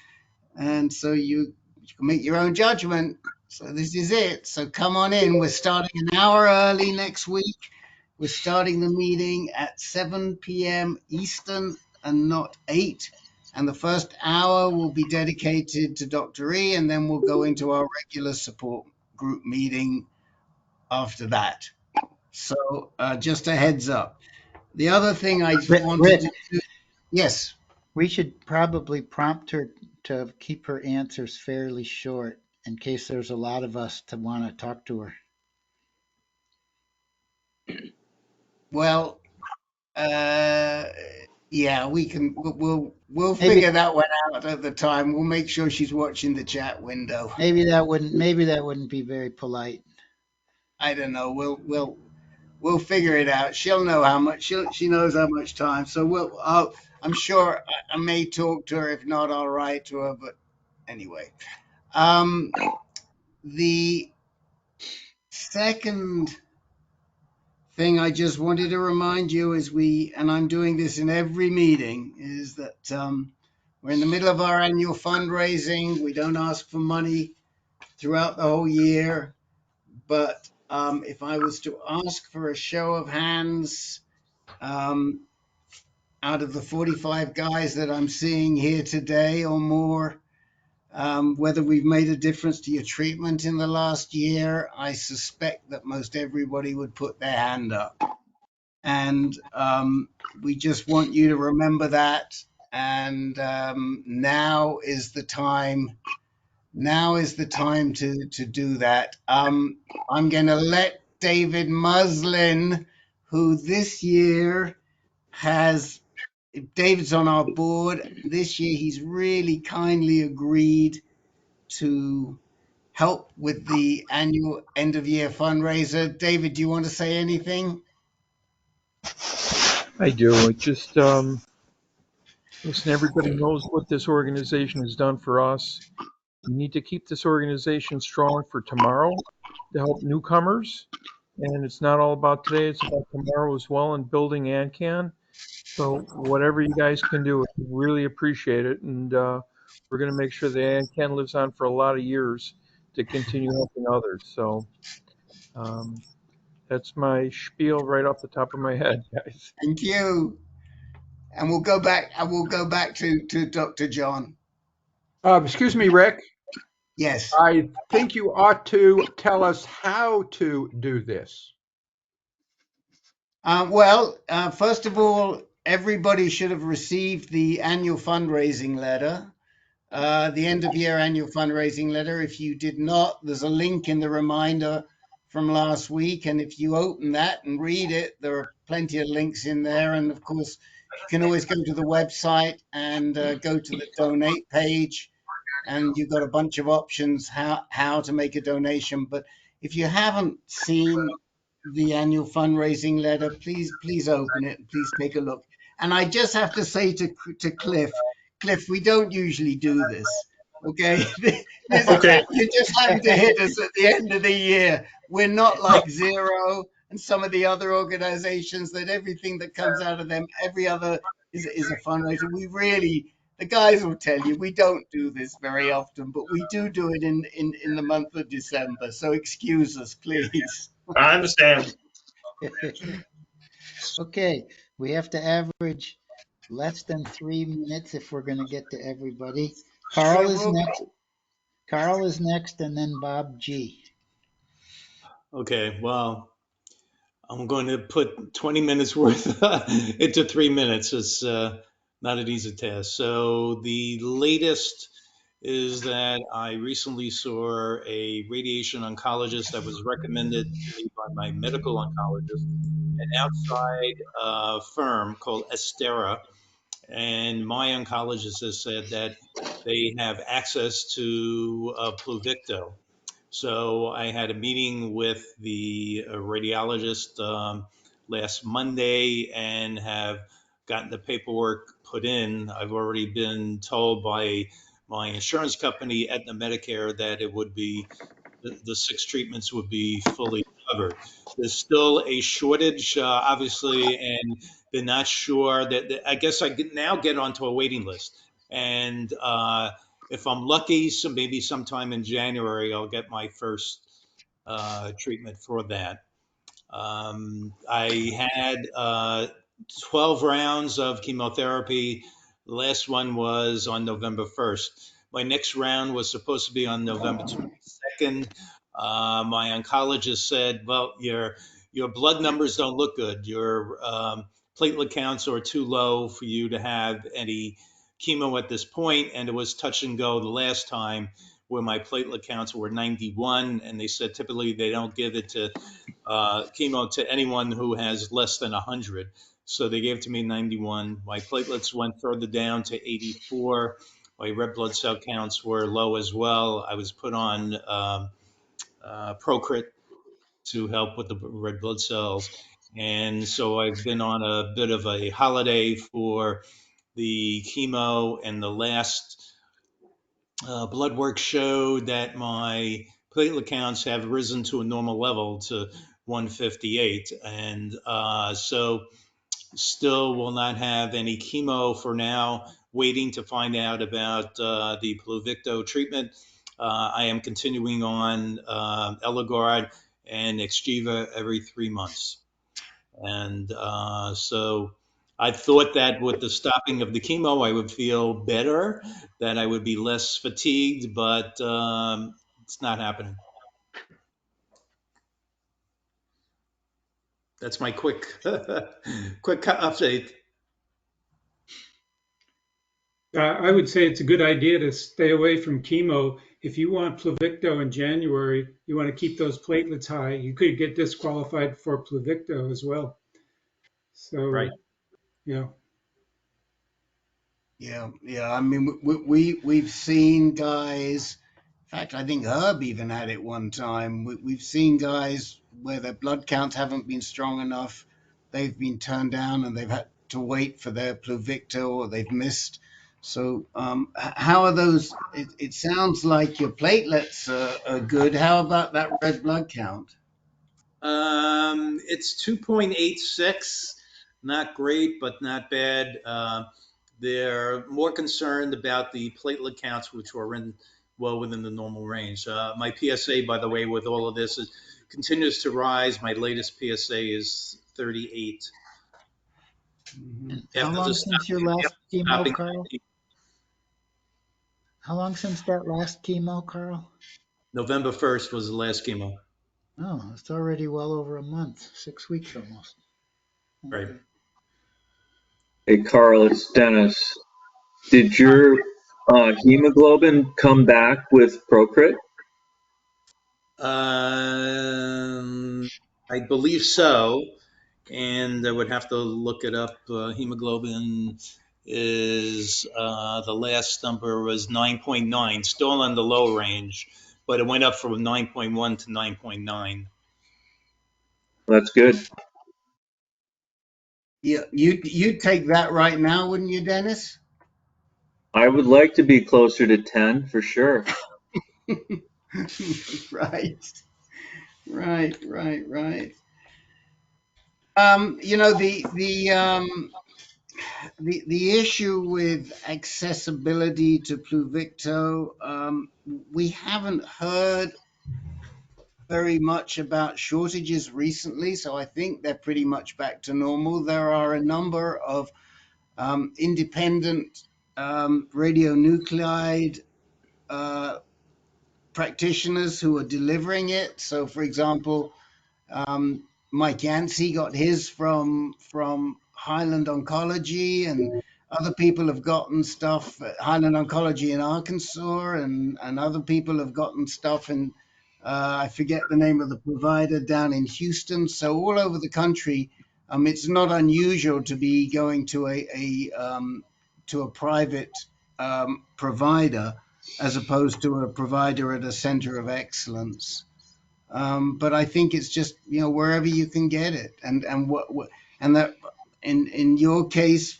and so you can make your own judgment. So this is it. So come on in. We're starting an hour early next week. We're starting the meeting at 7 p.m. Eastern and not 8. And the first hour will be dedicated to Dr. E, and then we'll go into our regular support group meeting after that. So just a heads up. The other thing I wanted Rick, to do, yes. we should probably prompt her to keep her answers fairly short in case there's a lot of us to want to talk to her. Well, yeah, we'll figure that one out at the time. We'll make sure she's watching the chat window. Maybe that wouldn't be very polite. I don't know. We'll figure it out. She'll know how much she knows how much time. So I'm sure I may talk to her. If not, I'll write to her. But anyway, the second thing I just wanted to remind you is and I'm doing this in every meeting, is that we're in the middle of our annual fundraising. We don't ask for money throughout the whole year, but if I was to ask for a show of hands, out of the 45 guys that I'm seeing here today or more, whether we've made a difference to your treatment in the last year, I suspect that most everybody would put their hand up. And we just want you to remember that. And now is the time. Now is the time to do that. I'm going to let David Muslin, who this year David's on our board. This year, he's really kindly agreed to help with the annual end of year fundraiser. David, do you want to say anything? I do. It just, listen, everybody knows what this organization has done for us. We need to keep this organization strong for tomorrow to help newcomers. And it's not all about today, it's about tomorrow as well, and building ANCAN. So whatever you guys can do, we really appreciate it. And we're going to make sure the ANCAN lives on for a lot of years to continue helping others. So that's my spiel right off the top of my head, guys. Thank you. And we'll go back. I will go back to Dr. John. Excuse me, Rick. Yes. I think you ought to tell us how to do this. Well, first of all, everybody should have received the annual fundraising letter, the end of year annual fundraising letter. If you did not, there's a link in the reminder from last week. And if you open that and read it, there are plenty of links in there. And of course, you can always go to the website and go to the donate page. And you've got a bunch of options how to make a donation. But if you haven't seen the annual fundraising letter, please open it and please take a look. And I just have to say to Cliff, we don't usually do this. Okay. Okay. You just happen to hit us at the end of the year. We're not like Zero and some of the other organizations that everything that comes out of them every other is a fundraiser. We really, the guys will tell you, we don't do this very often, but we do it in the month of December. So excuse us, please. I understand. Okay, we have to average less than 3 minutes if we're going to get to everybody. Carl Yeah, is well, next. Carl is next, and then Bob G. Okay, well, I'm going to put 20 minutes worth into 3 minutes. It's not an easy task. So the latest is that I recently saw a radiation oncologist that was recommended to me by my medical oncologist, an outside firm called Estera. And my oncologist has said that they have access to Pluvicto. So I had a meeting with the radiologist last Monday and have gotten the paperwork put in. I've already been told by my insurance company, Aetna Medicare, that it would be the 6 treatments would be fully covered. There's still a shortage, obviously, and they're not sure that I guess now get onto a waiting list. And if I'm lucky, so maybe sometime in January, I'll get my first treatment for that. I had 12 rounds of chemotherapy. The last one was on November 1st. My next round was supposed to be on November 22nd. My oncologist said, "Well, your blood numbers don't look good. Your platelet counts are too low for you to have any chemo at this point." And it was touch and go the last time, where my platelet counts were 91, and they said typically they don't give it to chemo to anyone who has less than 100. So they gave it to me 91. My platelets went further down to 84. My red blood cell counts were low as well. I was put on Procrit to help with the red blood cells. And so I've been on a bit of a holiday for the chemo, and the last blood work showed that my platelet counts have risen to a normal level to 158. And so still will not have any chemo for now, waiting to find out about the Pluvicto treatment. I am continuing on Eligard and Exgeva every 3 months. And so I thought that with the stopping of the chemo, I would feel better, that I would be less fatigued, but it's not happening. That's my quick update. I would say it's a good idea to stay away from chemo. If you want Pluvicto in January, you want to keep those platelets high. You could get disqualified for Pluvicto as well. Right. So, yeah. Yeah. I mean, we've seen guys. In fact, I think Herb even had it one time. We've seen guys where their blood counts haven't been strong enough. They've been turned down and they've had to wait for their Pluvicto, or they've missed. So, how are those? It sounds like your platelets are good. How about that red blood count? It's 2.86, not great, but not bad. They're more concerned about the platelet counts, which were well within the normal range. My PSA, by the way, with all of this, continues to rise. My latest PSA is 38. And how After long the since your stopping, last after chemo, stopping, Carl? How long since that last chemo, Carl? November 1st was the last chemo. Oh, it's already well over a month, 6 weeks almost. Right. Okay. Hey, Carl, it's Dennis. Did your hemoglobin come back with Procrit? I believe so, and I would have to look it up. Hemoglobin is the last number was 9.9, still in the low range, but it went up from 9.1 to 9.9. That's good. Yeah, you'd take that right now, wouldn't you, Dennis? I would like to be closer to 10 for sure. Right. Right. You know, the the issue with accessibility to Pluvicto, we haven't heard very much about shortages recently, so I think they're pretty much back to normal. There are a number of independent radionuclide practitioners who are delivering it. So, for example, Mike Yancey got his from Highland Oncology, and other people have gotten stuff at Highland Oncology in Arkansas, and other people have gotten stuff in I forget the name of the provider down in Houston. So all over the country, it's not unusual to be going to a private provider as opposed to a provider at a center of excellence. But I think it's just wherever you can get it, and what and that in your case,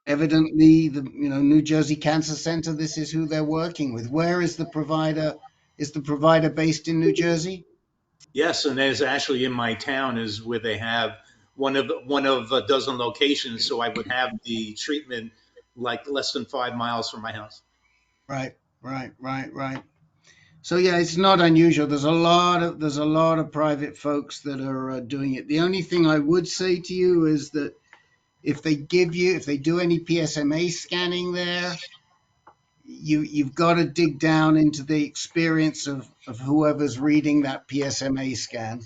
evidently the New Jersey Cancer Center. This is who they're working with. Where is the provider? Is the provider based in New Jersey? Yes, and there's actually in my town is where they have one of a dozen locations. So I would have the treatment like less than 5 miles from my house. Right, right. So yeah, it's not unusual. There's a lot of private folks that are doing it. The only thing I would say to you is that if they do any PSMA scanning there, you've got to dig down into the experience of whoever's reading that PSMA scan.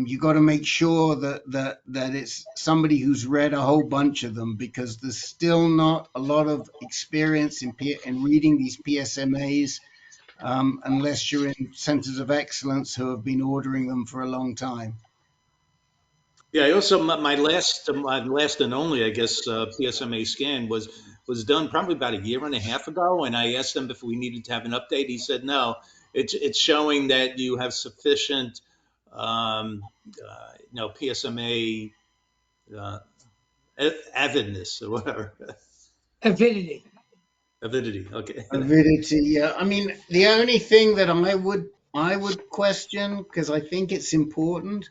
You got to make sure that it's somebody who's read a whole bunch of them, because there's still not a lot of experience in reading these PSMAs, unless you're in centers of excellence who have been ordering them for a long time. Yeah, I also my last and only, I guess, PSMA scan was done probably about a year and a half ago, and I asked him if we needed to have an update. He said no. It's showing that you have sufficient, PSMA uh, avidness or whatever. Avidity. Avidity. Okay. Avidity, yeah. I mean, the only thing that I would question, because I think it's important,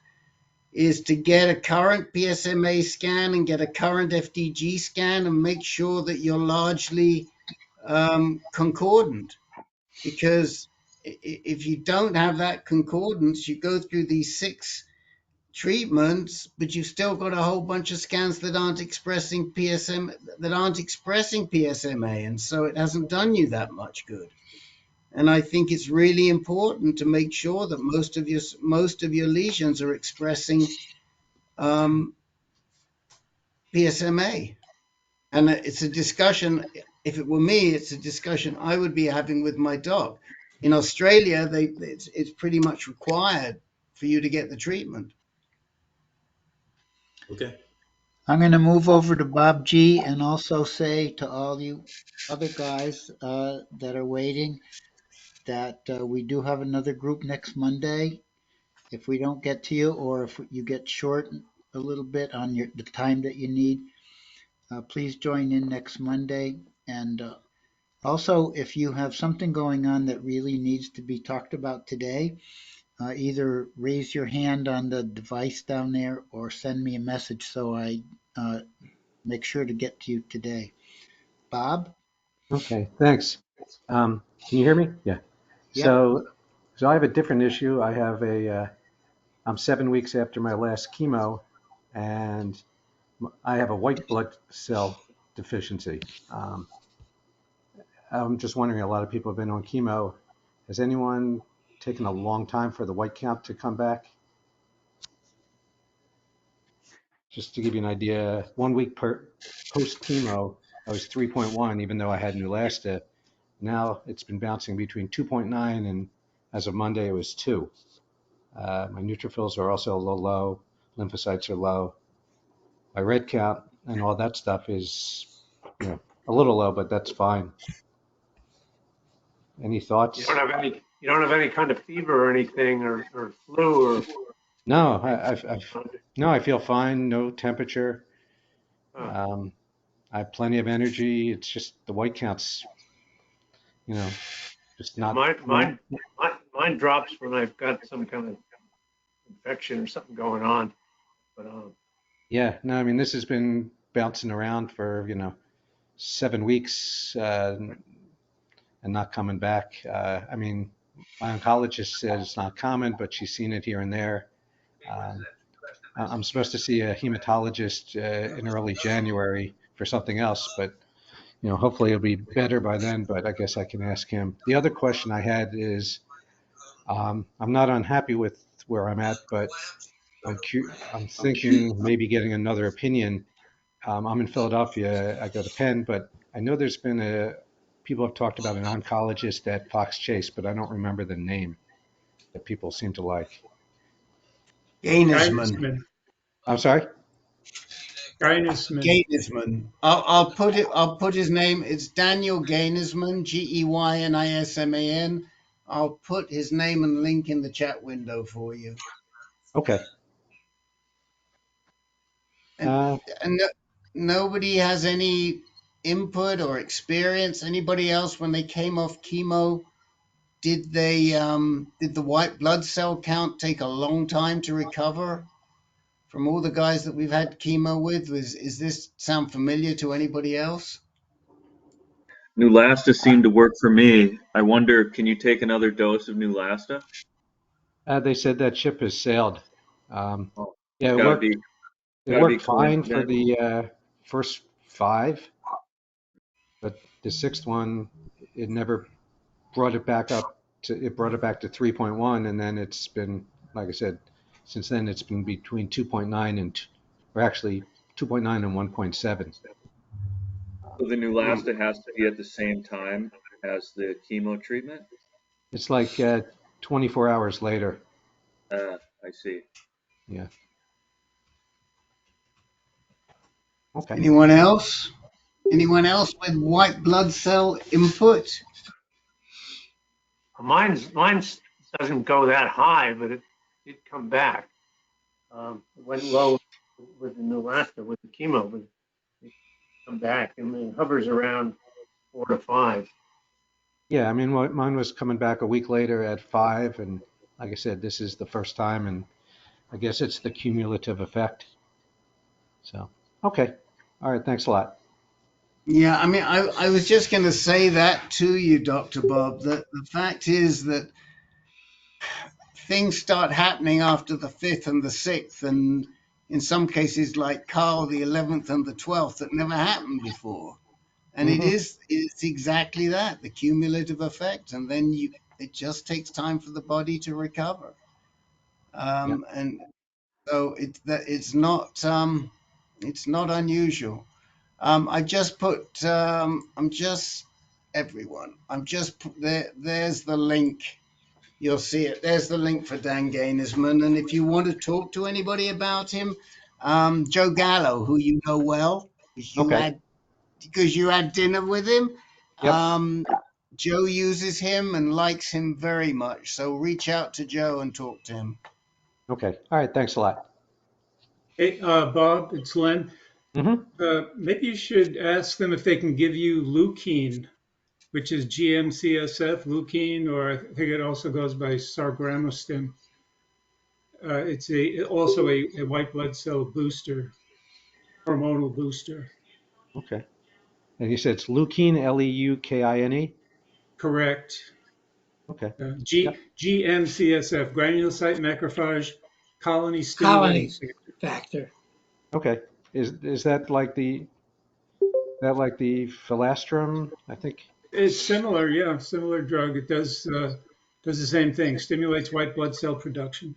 is to get a current PSMA scan and get a current FDG scan and make sure that you're largely concordant. Because if you don't have that concordance, you go through these 6 treatments, but you've still got a whole bunch of scans that aren't expressing PSMA, and so it hasn't done you that much good. And I think it's really important to make sure that most of your lesions are expressing PSMA. And it's a discussion. If it were me, it's a discussion I would be having with my doc. In Australia, it's pretty much required for you to get the treatment. Okay. I'm going going to to move move over over to to Bob Bob G G and and also also say say to to all all you you other other guys guys that that are are waiting waiting that we do have another group next Monday. If we don't get to you, or if you get short a little bit on the time that you need, please join in next Monday. And also, if you have something going on that really needs to be talked about today, either raise your hand on the device down there or send me a message so I make sure to get to you today. Bob? Okay, thanks. Can you hear me? Yeah. Yep. So I have a different issue. I'm 7 weeks after my last chemo, and I have a white blood cell deficiency. I'm just wondering, a lot of people have been on chemo. Has anyone taken a long time for the white count to come back? Just to give you an idea, 1 week post chemo, I was 3.1, even though I had Neulasta. Now it's been bouncing between 2.9 and as of Monday it was 2. My neutrophils are also low, lymphocytes are low. My red count and all that stuff is, a little low, but that's fine. Any You thoughts? don't have any. You don't have any kind of fever or anything, or flu, or No, anything going on? no, I feel fine. No temperature. Huh. I have plenty of energy. It's just the white counts, you know, just Yeah, not. mine drops when I've got some kind of infection or something going on. But Yeah, no, I mean, this has been bouncing around for, 7 weeks and not coming back. I mean, my oncologist said it's not common, but she's seen it here and there. Um, I'm supposed to see a hematologist in early January for something else, but hopefully it'll be better by then. But I guess I can ask him. The other question I had is, I'm not unhappy with where I'm at, but I'm thinking maybe getting another opinion. I'm in Philadelphia. I go to Penn, but I know there's been people have talked about an oncologist at Fox Chase, but I don't remember the name that people seem to like. Gainesman. Gainesman. I'm sorry? Gainesman. Gainesman. I'll put his name. It's Daniel Gainesman, Geynisman. I'll put his name and link in the chat window for you. Okay. And nobody has any input or experience. Anybody else when they came off chemo? Did the white blood cell count take a long time to recover? From all the guys that we've had chemo with, is this sound familiar to anybody else? Neulasta seemed to work for me. I wonder, can you take another dose of Neulasta? They said that ship has sailed. Oh, Yeah, it's it gotta worked. be It gotta be worked fine for coincidental. the first 5, but the 6th one, it never brought it back up to. It brought it back to 3.1, and then it's been, like I said, since then it's been between 2.9 or actually 2.9 and 1.7. So the Neulasta has to be at the same time as the chemo treatment? It's like 24 hours later. I see. Yeah. Okay. Anyone else? Anyone else with white blood cell input? Mine's doesn't go that high, but it did come back. It went low with the Neulasta, with the chemo, but it come back and it hovers around 4 to 5. Yeah, I mean, mine was coming back a week later at 5, and like I said, this is the first time, and I guess it's the cumulative effect. So, okay. All right. Thanks a lot. Yeah, I mean, I was just going to say that to you, Dr. Bob, that the fact is that things start happening after the 5th and the 6th, and in some cases, like Carl, the 11th and the 12th, that never happened before. And it's exactly that, the cumulative effect. And then it just takes time for the body to recover. Yeah. And so it's not unusual. I just put there's the link. You'll see it. There's the link for Dan Gainesman. And if you want to talk to anybody about him, Joe Gallo, who you know well, Okay. because you had dinner with him. Yep. Joe uses him and likes him very much. So reach out to Joe and talk to him. Okay. All right. Thanks a lot. Hey, Bob, it's Len. Maybe you should ask them if they can give you Leukine, which is GM-CSF, Leukine, or I think it also goes by Sargramostim. It's also a white blood cell booster, hormonal booster. Okay. And you said it's Leukine, Leukine? Correct. Okay. Yep. GM-CSF, granulocyte macrophage colony stimulating factor. Okay. Is that like the filastrum? I think. It's similar, yeah, similar drug. It does the same thing, stimulates white blood cell production.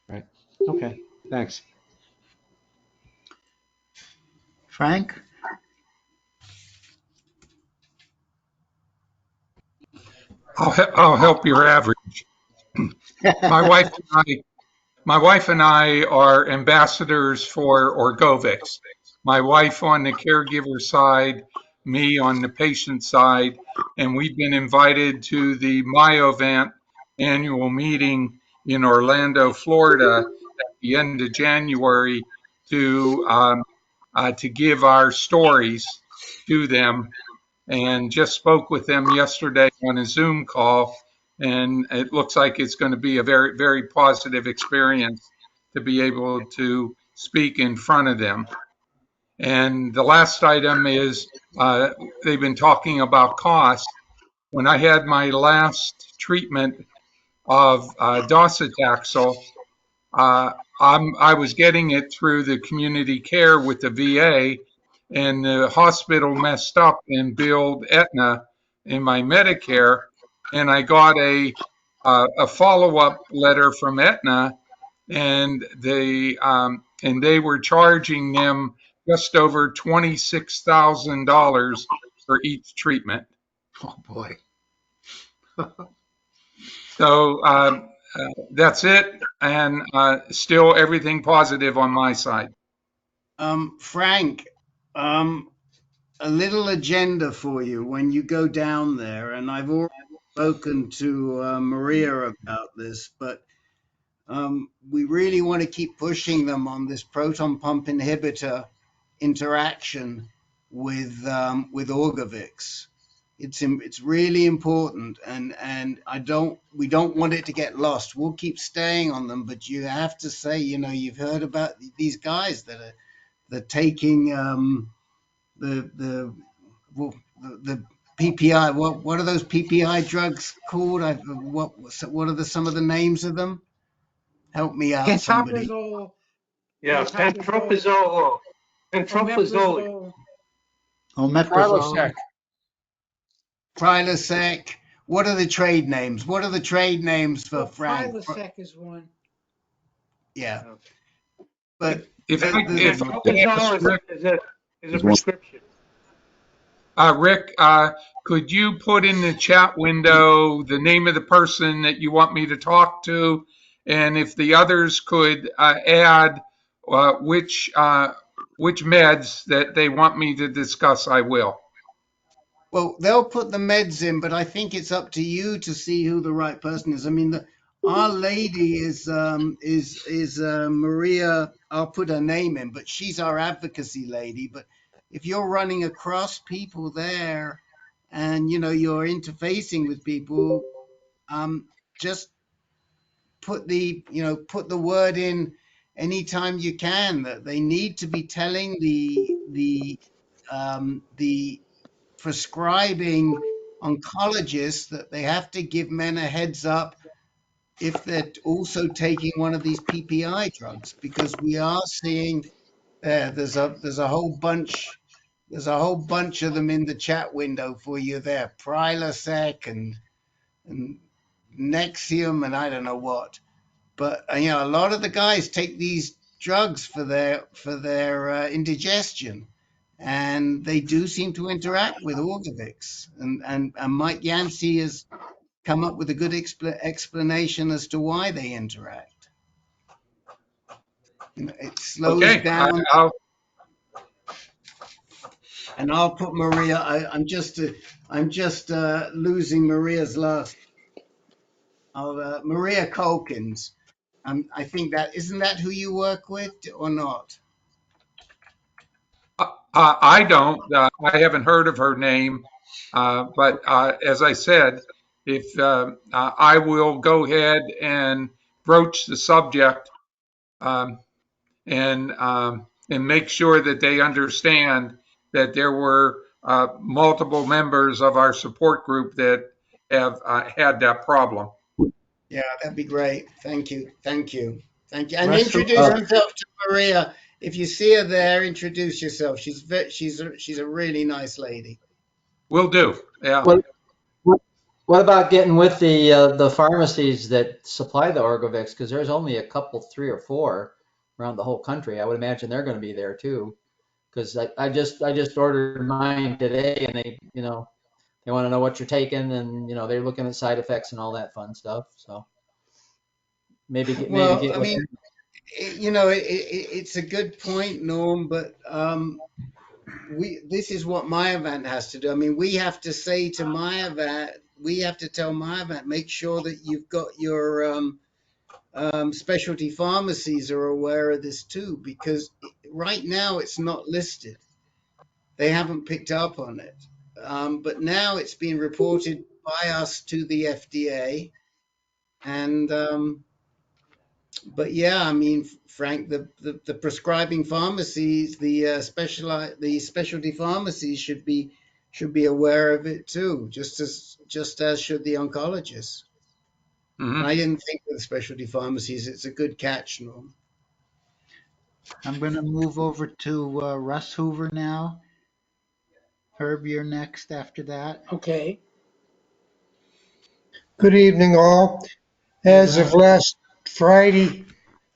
Right. Okay. Thanks. Frank? I'll help your average. My wife and I are ambassadors for Orgovix. My wife on the caregiver side, me on the patient side, and we've been invited to the Myovant annual meeting in Orlando, Florida, at the end of January to give our stories to them, and just spoke with them yesterday on a Zoom call, and it looks like it's going to be a very, very positive experience to be able to speak in front of them. And the last item is they've been talking about cost. When I had my last treatment of docetaxel, I was getting it through the community care with the VA, and the hospital messed up and billed Aetna in my Medicare, and I got a follow-up letter from Aetna, and they were charging them just over $26,000 for each treatment. Oh boy! So that's it, and still everything positive on my side. Frank, a little agenda for you when you go down there, and I've already spoken to Maria about this, but we really want to keep pushing them on this proton pump inhibitor interaction with Orgovyx. It's really important, and we don't want it to get lost. We'll keep staying on them, but you have to say, you've heard about these guys that are taking the PPI. What are those PPI drugs called? What are some of the names of them? Help me out, somebody. Pantoprazole, Yeah, pantoprazole, pantoprazole. Omeprazole. Prilosec. What are the trade names? What are the trade names for Frank? Prilosec is one. Yeah, but If I may ask Pantoprazole is a prescription. Rick, could you put in the chat window the name of the person that you want me to talk to, and if the others could add which meds that they want me to discuss, I will. well, they'll put the meds in, but I think it's up to you to see who the right person is. I mean, Our Lady is Maria. I'll put her name in, but she's our advocacy lady. But if you're running across people there, and you're interfacing with people, just put the word in anytime you can that they need to be telling the prescribing oncologists that they have to give men a heads up if they're also taking one of these PPI drugs, because we are seeing there's a whole bunch of them in the chat window for you there. Prilosec and Nexium and I don't know what. But a lot of the guys take these drugs for their indigestion, and they do seem to interact with Orgovyx. And Mike Yancey has come up with a good explanation as to why they interact. It slows down. And I'll put Maria. I'm just losing Maria's last. Maria Culkins. I think that isn't that who you work with or not? I don't. I haven't heard of her name, but as I said, if I will go ahead and broach the subject and make sure that they understand that there were multiple members of our support group that have had that problem. Yeah, that'd be great. Thank you. And introduce yourself to Maria. If you see her there, introduce yourself. She's a really nice lady. Will do. Yeah. What about getting with the pharmacies that supply the Orgovyx? Because there's only a couple, 3 or 4 around the whole country. I would imagine they're going to be there too. Because I just ordered mine today, and they they want to know what you're taking, and they're looking at side effects and all that fun stuff. So maybe get I mean, it's a good point, Norm, but this is what Myovant has to do. I mean, we have to say to Myovant, we have to tell Myovant, make sure that you've got your specialty pharmacies are aware of this too, because right now it's not listed. They haven't picked up on it. But now it's been reported by us to the FDA, and But yeah, I mean, Frank, the prescribing pharmacies, the specialty pharmacies should be aware of it too, just as should the oncologists. Hmm. I didn't think with specialty pharmacies, it's a good catch, Norm. I'm going to move over to Russ Hoover now. Herb, you're next after that. Okay. Good evening, all. As of last Friday,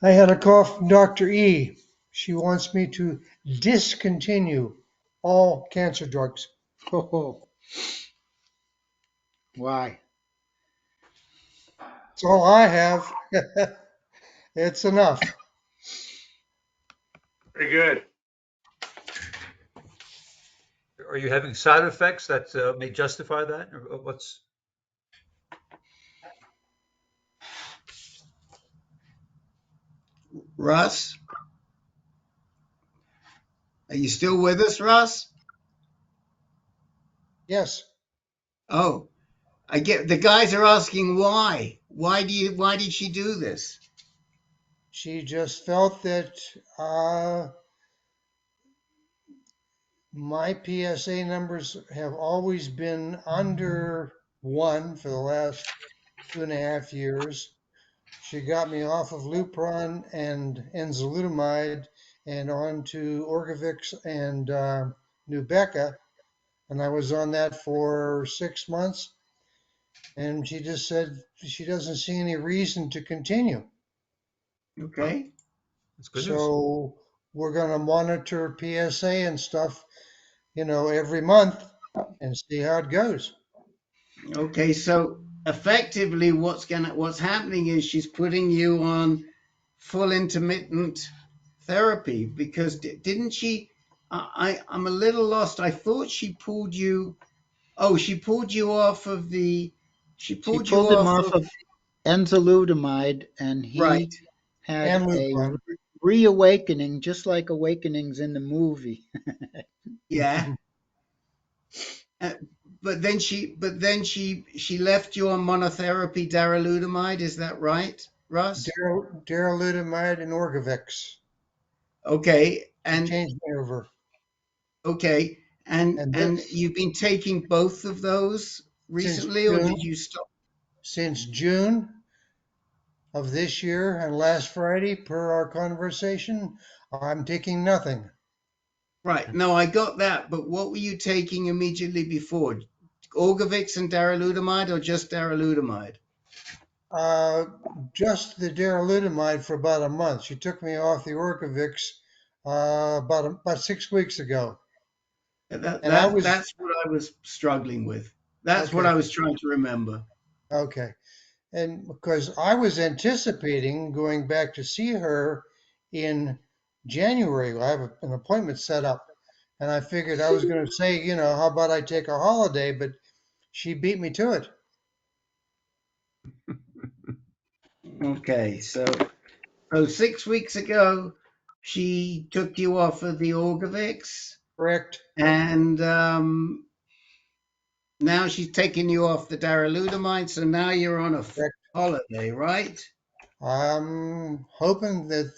I had a call from Dr. E. She wants me to discontinue all cancer drugs. Oh, why? That's all I have. It's enough. Very good. Are you having side effects that may justify that? Or what's Russ, are you still with us, Russ? Yes. Oh, I get the guys are asking why. Why did she do this? She just felt that my PSA numbers have always been under 1 for the last 2.5 years. She got me off of Lupron and enzalutamide and on to Orgovix and Nubeca, and I was on that for 6 months. And she just said she doesn't see any reason to continue. Okay. That's good news. So we're going to monitor PSA and stuff, every month and see how it goes. Okay, so effectively what's happening is she's putting you on full intermittent therapy because didn't she I'm a little lost. I thought she pulled you she pulled you off of she She pulled you pulled him off off of of enzalutamide, and right. he had And a Lupron. reawakening, just like Awakenings in the movie. Yeah. Uh, but then she left you on monotherapy darolutamide, is that right, Russ? Darolutamide and Orgovix. Okay, She and changed me over. okay, And and this you've been taking both of those since recently, or June, did you stop? since June of this year and last Friday, per our conversation, I'm taking nothing. Right. No, I got that, but what were you taking immediately before? Orgovix and darolutamide, or just darolutamide? Uh, just the darolutamide for about a month. She took me off the Orgovix about 6 weeks ago, and I was That's what I was struggling with. That's what okay. I was trying to remember. Okay. And because I was anticipating going back to see her in January, I have an appointment set up, and I figured I was going to say, how about I take a holiday, but she beat me to it. Okay, so 6 weeks ago, she took you off of the Orgovix, Correct. and now she's taking you off the darolutamide. So now you're on a Correct. holiday, right? I'm hoping that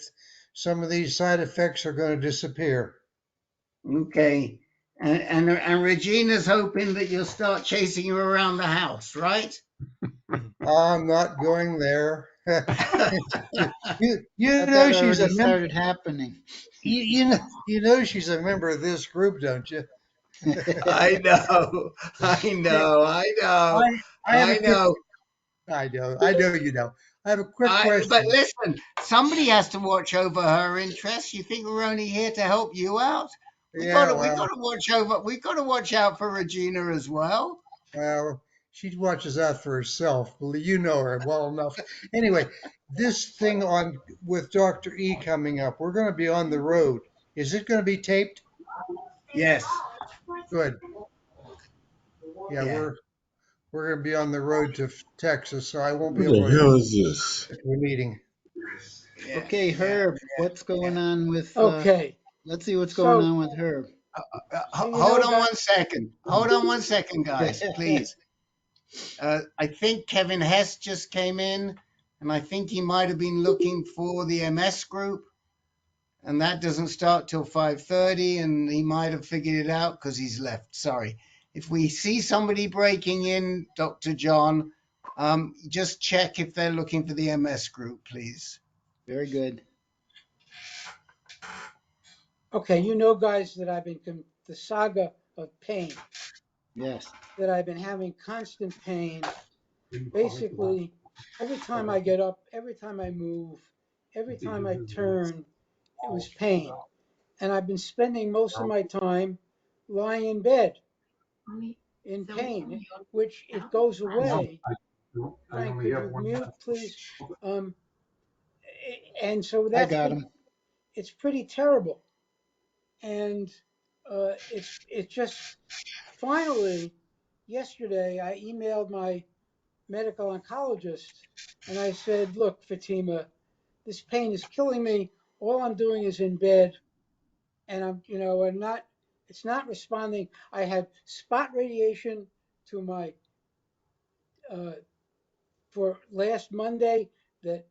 some of these side effects are going to disappear. Okay, and Regina's hoping that you'll start chasing you around the house, right? I'm not going there. you But know that she's already a member. started happening. You know she's a member of this group, don't you? I know, I Hey, know, I know, I have a I quick. know. I know you know. I have a quick But question. listen, somebody has to watch over her interests. You think we're only here to help you out? Yeah, We got to watch out for Regina as well. well, she watches out for herself. You know her well enough. Anyway, this thing on with Dr. E coming up, we're going to be on the road. Is it going to be taped? Yes. Good. Yeah, Yeah. we're going to be on the road to Texas, so I won't be What able the to hell is this? get to a meeting. Yeah. Okay, Yeah. Herb, what's going on with, Okay. let's see what's going So, on with Herb. so Hold on guys, 1 second. Hold on 1 second, guys, please. I think Kevin Hess just came in, and I think he might have been looking for the MS group, and that doesn't start till 5:30, and he might have figured it out because he's left. Sorry. If we see somebody breaking in, Dr. John, just check if they're looking for the MS group, please. Very good. Okay, you know, guys, that I've been the saga of pain, Yes. that I've been having constant pain. Basically, every time I get up, every time I move, every time I turn, it was pain. And I've been spending most of my time lying in bed in pain, which it goes away. Frank, could you mute, please? Um, and so I got him. it's pretty terrible. And it's just finally yesterday I emailed my medical oncologist and I said, look, Fatima, this pain is killing me. All I'm doing is in bed, and I'm not. It's not responding. I had spot radiation to my uh, for last Monday that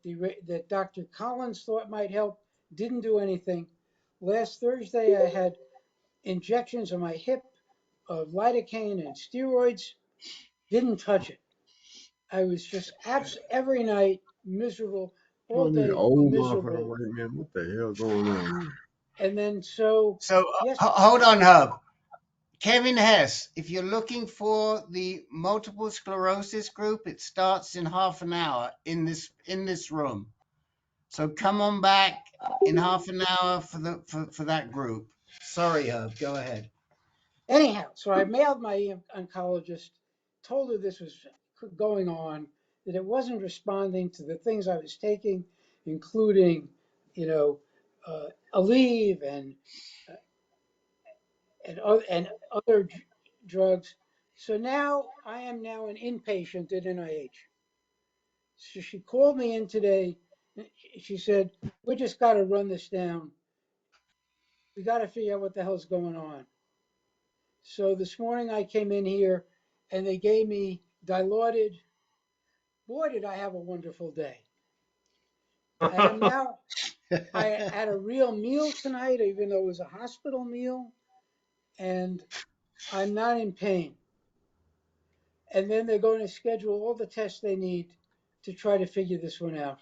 Dr. Collins thought might help. Didn't do anything. Last Thursday I had injections on my hip of lidocaine and steroids. Didn't touch it. I was just every night miserable, all Oh, these day old motherfucking miserable. white man. What the hell going on? And then so So yes, hold on, Hub. Kevin Hess, if you're looking for the multiple sclerosis group, it starts in half an hour in this room. So come on back in half an hour for that group. Sorry, Hub. Go ahead. anyhow, so I mailed my oncologist, told her this was going on, that it wasn't responding to the things I was taking, including, you know, Aleve and other drugs. So now I am now an inpatient at NIH. So she called me in today. She said, "We just got to run this down. We got to figure out what the hell's going on." So this morning I came in here and they gave me Dilaudid. Boy, did I have a wonderful day. I am now, I had a real meal tonight, even though it was a hospital meal, and I'm not in pain. And then they're going to schedule all the tests they need to try to figure this one out.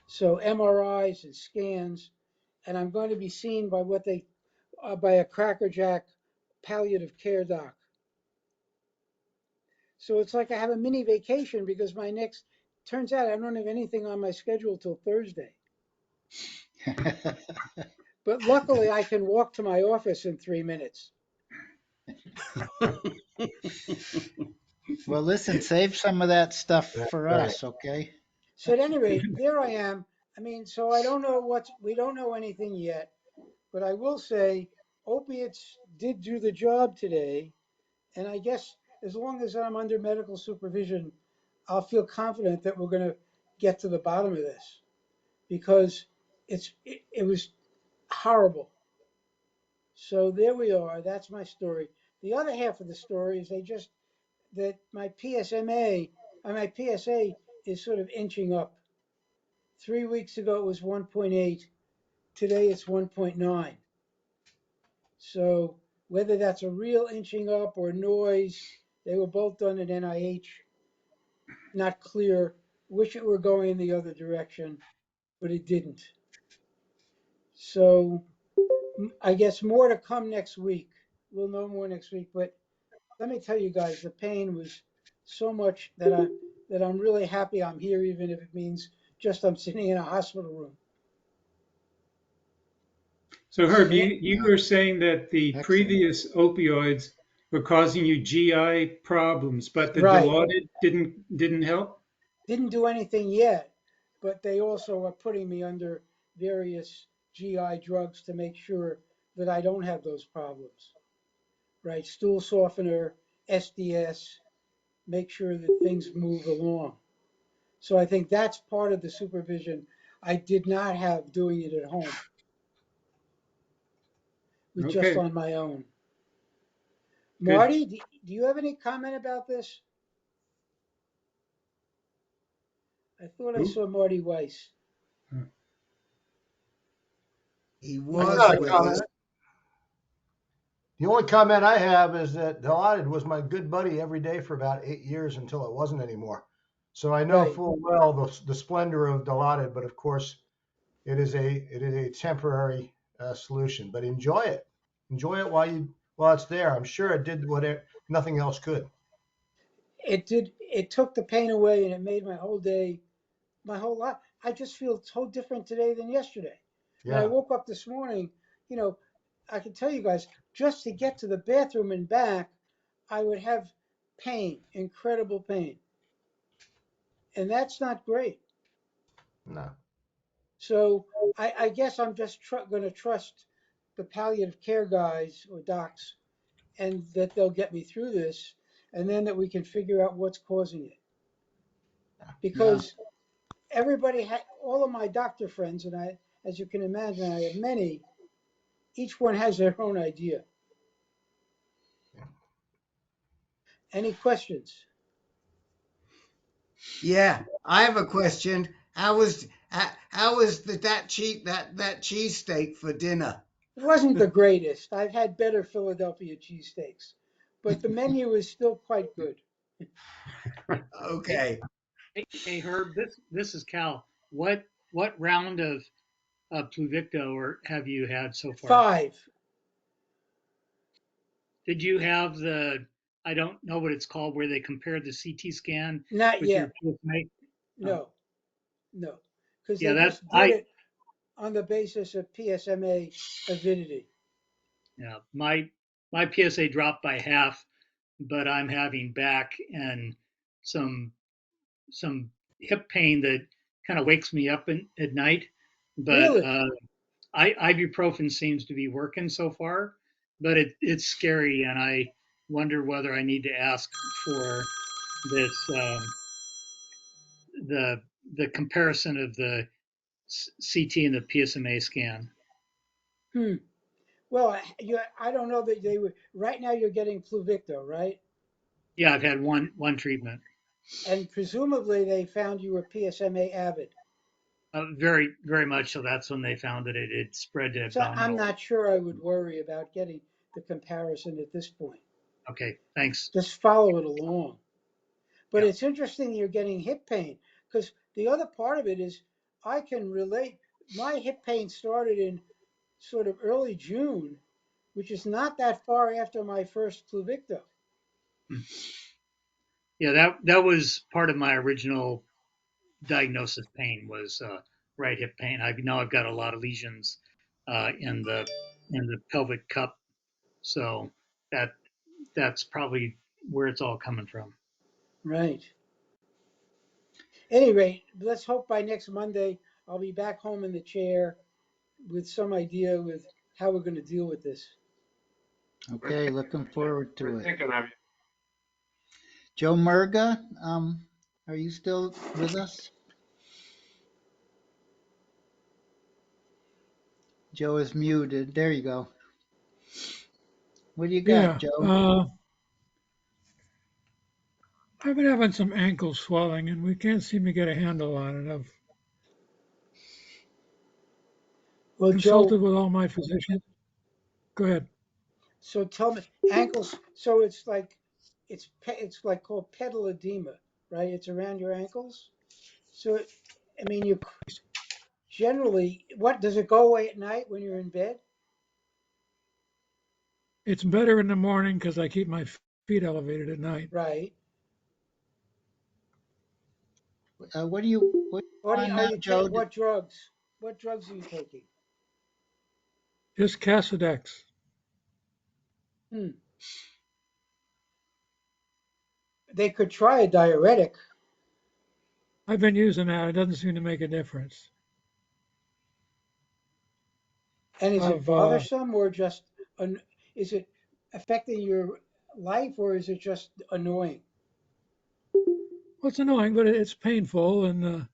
So MRIs and scans, and I'm going to be seen by by a crackerjack palliative care doc. So it's like I have a mini vacation because turns out I don't have anything on my schedule till Thursday. But luckily I can walk to my office in 3 minutes. Well, listen, save some of that stuff for Right. us, okay? So at any rate, there I am. I mean, so we don't know anything yet, but I will say opiates did do the job today. And I guess as long as I'm under medical supervision, I'll feel confident that we're going to get to the bottom of this because it was horrible. So there we are. That's my story. The other half of the story is that my my PSA is sort of inching up. 3 weeks ago it was 1.8. Today it's 1.9. So whether that's a real inching up or noise, they were both done at NIH. Not clear. Wish it were going in the other direction, but it didn't. So I guess more to come next week. We'll know more next week. But let me tell you guys, the pain was so much that I'm really happy I'm here, even if it means just I'm sitting in a hospital room. So Herb, And you were saying that the Excellent. previous opioids were causing you GI problems, but the right, Dilaudid didn't help? didn't do anything yet, but they also are putting me under various GI drugs to make sure that I don't have those problems. Right, stool softener, SDS, make sure that things move along. So I think that's part of the supervision I did not have doing it at home, with just Okay, on my own. good. Marty, do you have any comment about this? I thought I Who? saw Marty Weiss. He He I was must got a have with left. comment. us. The only comment I have is that Dilaudid was my good buddy every day for about 8 years until it wasn't anymore. So I know Right. full well the splendor of Dilaudid, but of course it is a temporary solution. But enjoy it while it's there. I'm sure it did what nothing else could. It did. It took the pain away, and it made my whole day, my whole life. I just feel so different today than yesterday. When I Yeah. woke up this morning, you know, I can tell you guys, just to get to the bathroom and back, I would have pain, incredible pain, and that's not great. No. So I guess I'm just going to trust the palliative care guys or docs, and that they'll get me through this, and then that we can figure out what's causing it. Yeah. Because everybody had, all of my doctor friends, and I, as you can imagine, I have many. Each one has their own idea. Any questions? Yeah, I have a question. How was that cheesesteak for dinner? It wasn't the greatest. I've had better Philadelphia cheesesteaks, but the menu is still quite good. Okay. Hey Herb, this is Cal. What round of Pluvicto or have you had so far? 5. Did you have the, I don't know what it's called, where they compared the CT scan Not with your yet. PSMA? Oh, No, no, because yeah, they that just did it on the basis of PSMA avidity. yeah, my PSA dropped by half, but I'm having back and some some hip pain that kind of wakes me up at night. But Really? ibuprofen seems to be working so far, but it's scary, and I wonder whether I need to ask for this the the comparison of the CT and the PSMA scan. Hmm. Well, I don't know that they were. Right now, you're getting Pluvicto, right? Yeah, I've had one treatment. And presumably, they found you were PSMA avid. Very much so. That's when they found that it spread to So I'm abdominal. not sure I would worry about getting the comparison at this point. Okay, thanks. Just follow it along. But Yeah. it's interesting you're getting hip pain because the other part of it is I can relate. My hip pain started in sort of early June, which is not that far after my first Pluvicto. Yeah, that was part of my original diagnosis. Pain was right hip pain. I know I've got a lot of lesions in the pelvic cup, so that that's probably where it's all coming from. Right. Any rate, let's hope by next Monday I'll be back home in the chair with some idea with how we're going to deal with this. We're Okay, thinking looking of you. forward to We're it. thinking of you. Joe Murga, are you still with us? Joe is muted. There you go. What do you got, Yeah, Joe? I've been having some ankle swelling, and we can't seem to get a handle on it. I've Well, Joe, consulted with all my physicians. Go ahead. so tell me, ankles. So it's like called pedal edema, right? It's around your ankles. So I mean, you generally, what does it go away at night when you're in bed? It's better in the morning because I keep my feet elevated at night. Right. What do you What on are now, you Joe? take? What drugs? What drugs are you taking? Just Casodex. Hmm. They could try a diuretic. I've been using that. It doesn't seem to make a difference. And is it I've bothersome or just is it affecting your life or is it just annoying? well, it's annoying, but it's painful, and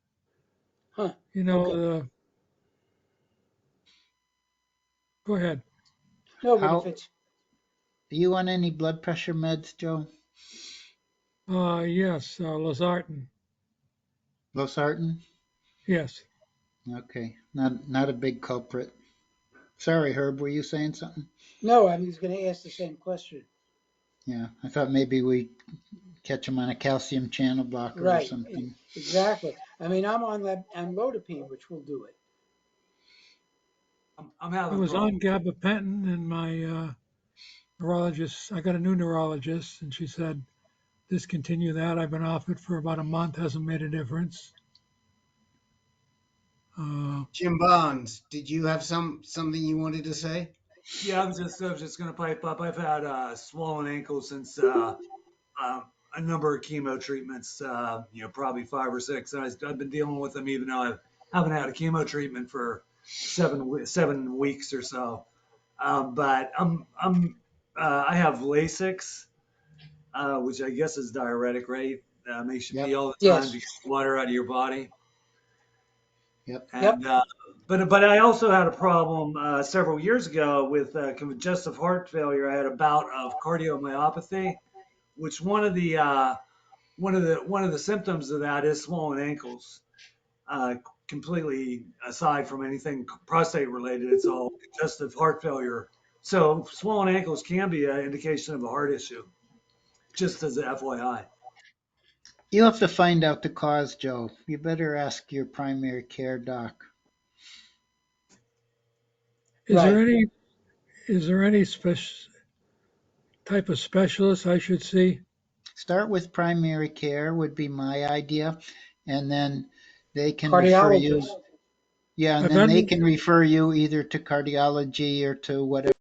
Huh. you know, Okay. go ahead. No, but if How it's are you on any blood pressure meds, Joe? Yes, Losartan. Losartan? Yes. Okay, not a big culprit. Sorry, Herb, were you saying something? No, I was going to ask the same question. Yeah, I thought maybe we catch him on a calcium channel blocker or Right, something. exactly. I mean, I'm on amlodipine, which will do it. I'm I having was on problems. gabapentin, and my neurologist, I got a new neurologist, and she said, discontinue that. I've been off it for about a month, hasn't made a difference. Jim Barnes, did you have something you wanted to say? Yeah, I was just gonna pipe up. I've had swollen ankles since a number of chemo treatments. Probably 5 or 6. And I've been dealing with them even though I haven't had a chemo treatment for 7 weeks or so. But I have Lasix, which I guess is diuretic, right? Makes you pee Yep. all the time to Yes. get water out of your body. Yep. Yep. And but I also had a problem several years ago with congestive heart failure. I had a bout of cardiomyopathy, which one of the symptoms of that is swollen ankles. Completely aside from anything prostate related, it's all congestive heart failure. So swollen ankles can be an indication of a heart issue, just as a FYI. You have to find out the cause, Joe. You better ask your primary care doc. Is there Right. any type of specialist I should see? Start with primary care would be my idea, and then they can refer you. Cardiologist. Yeah, and I've then had they can refer you either to cardiology or to whatever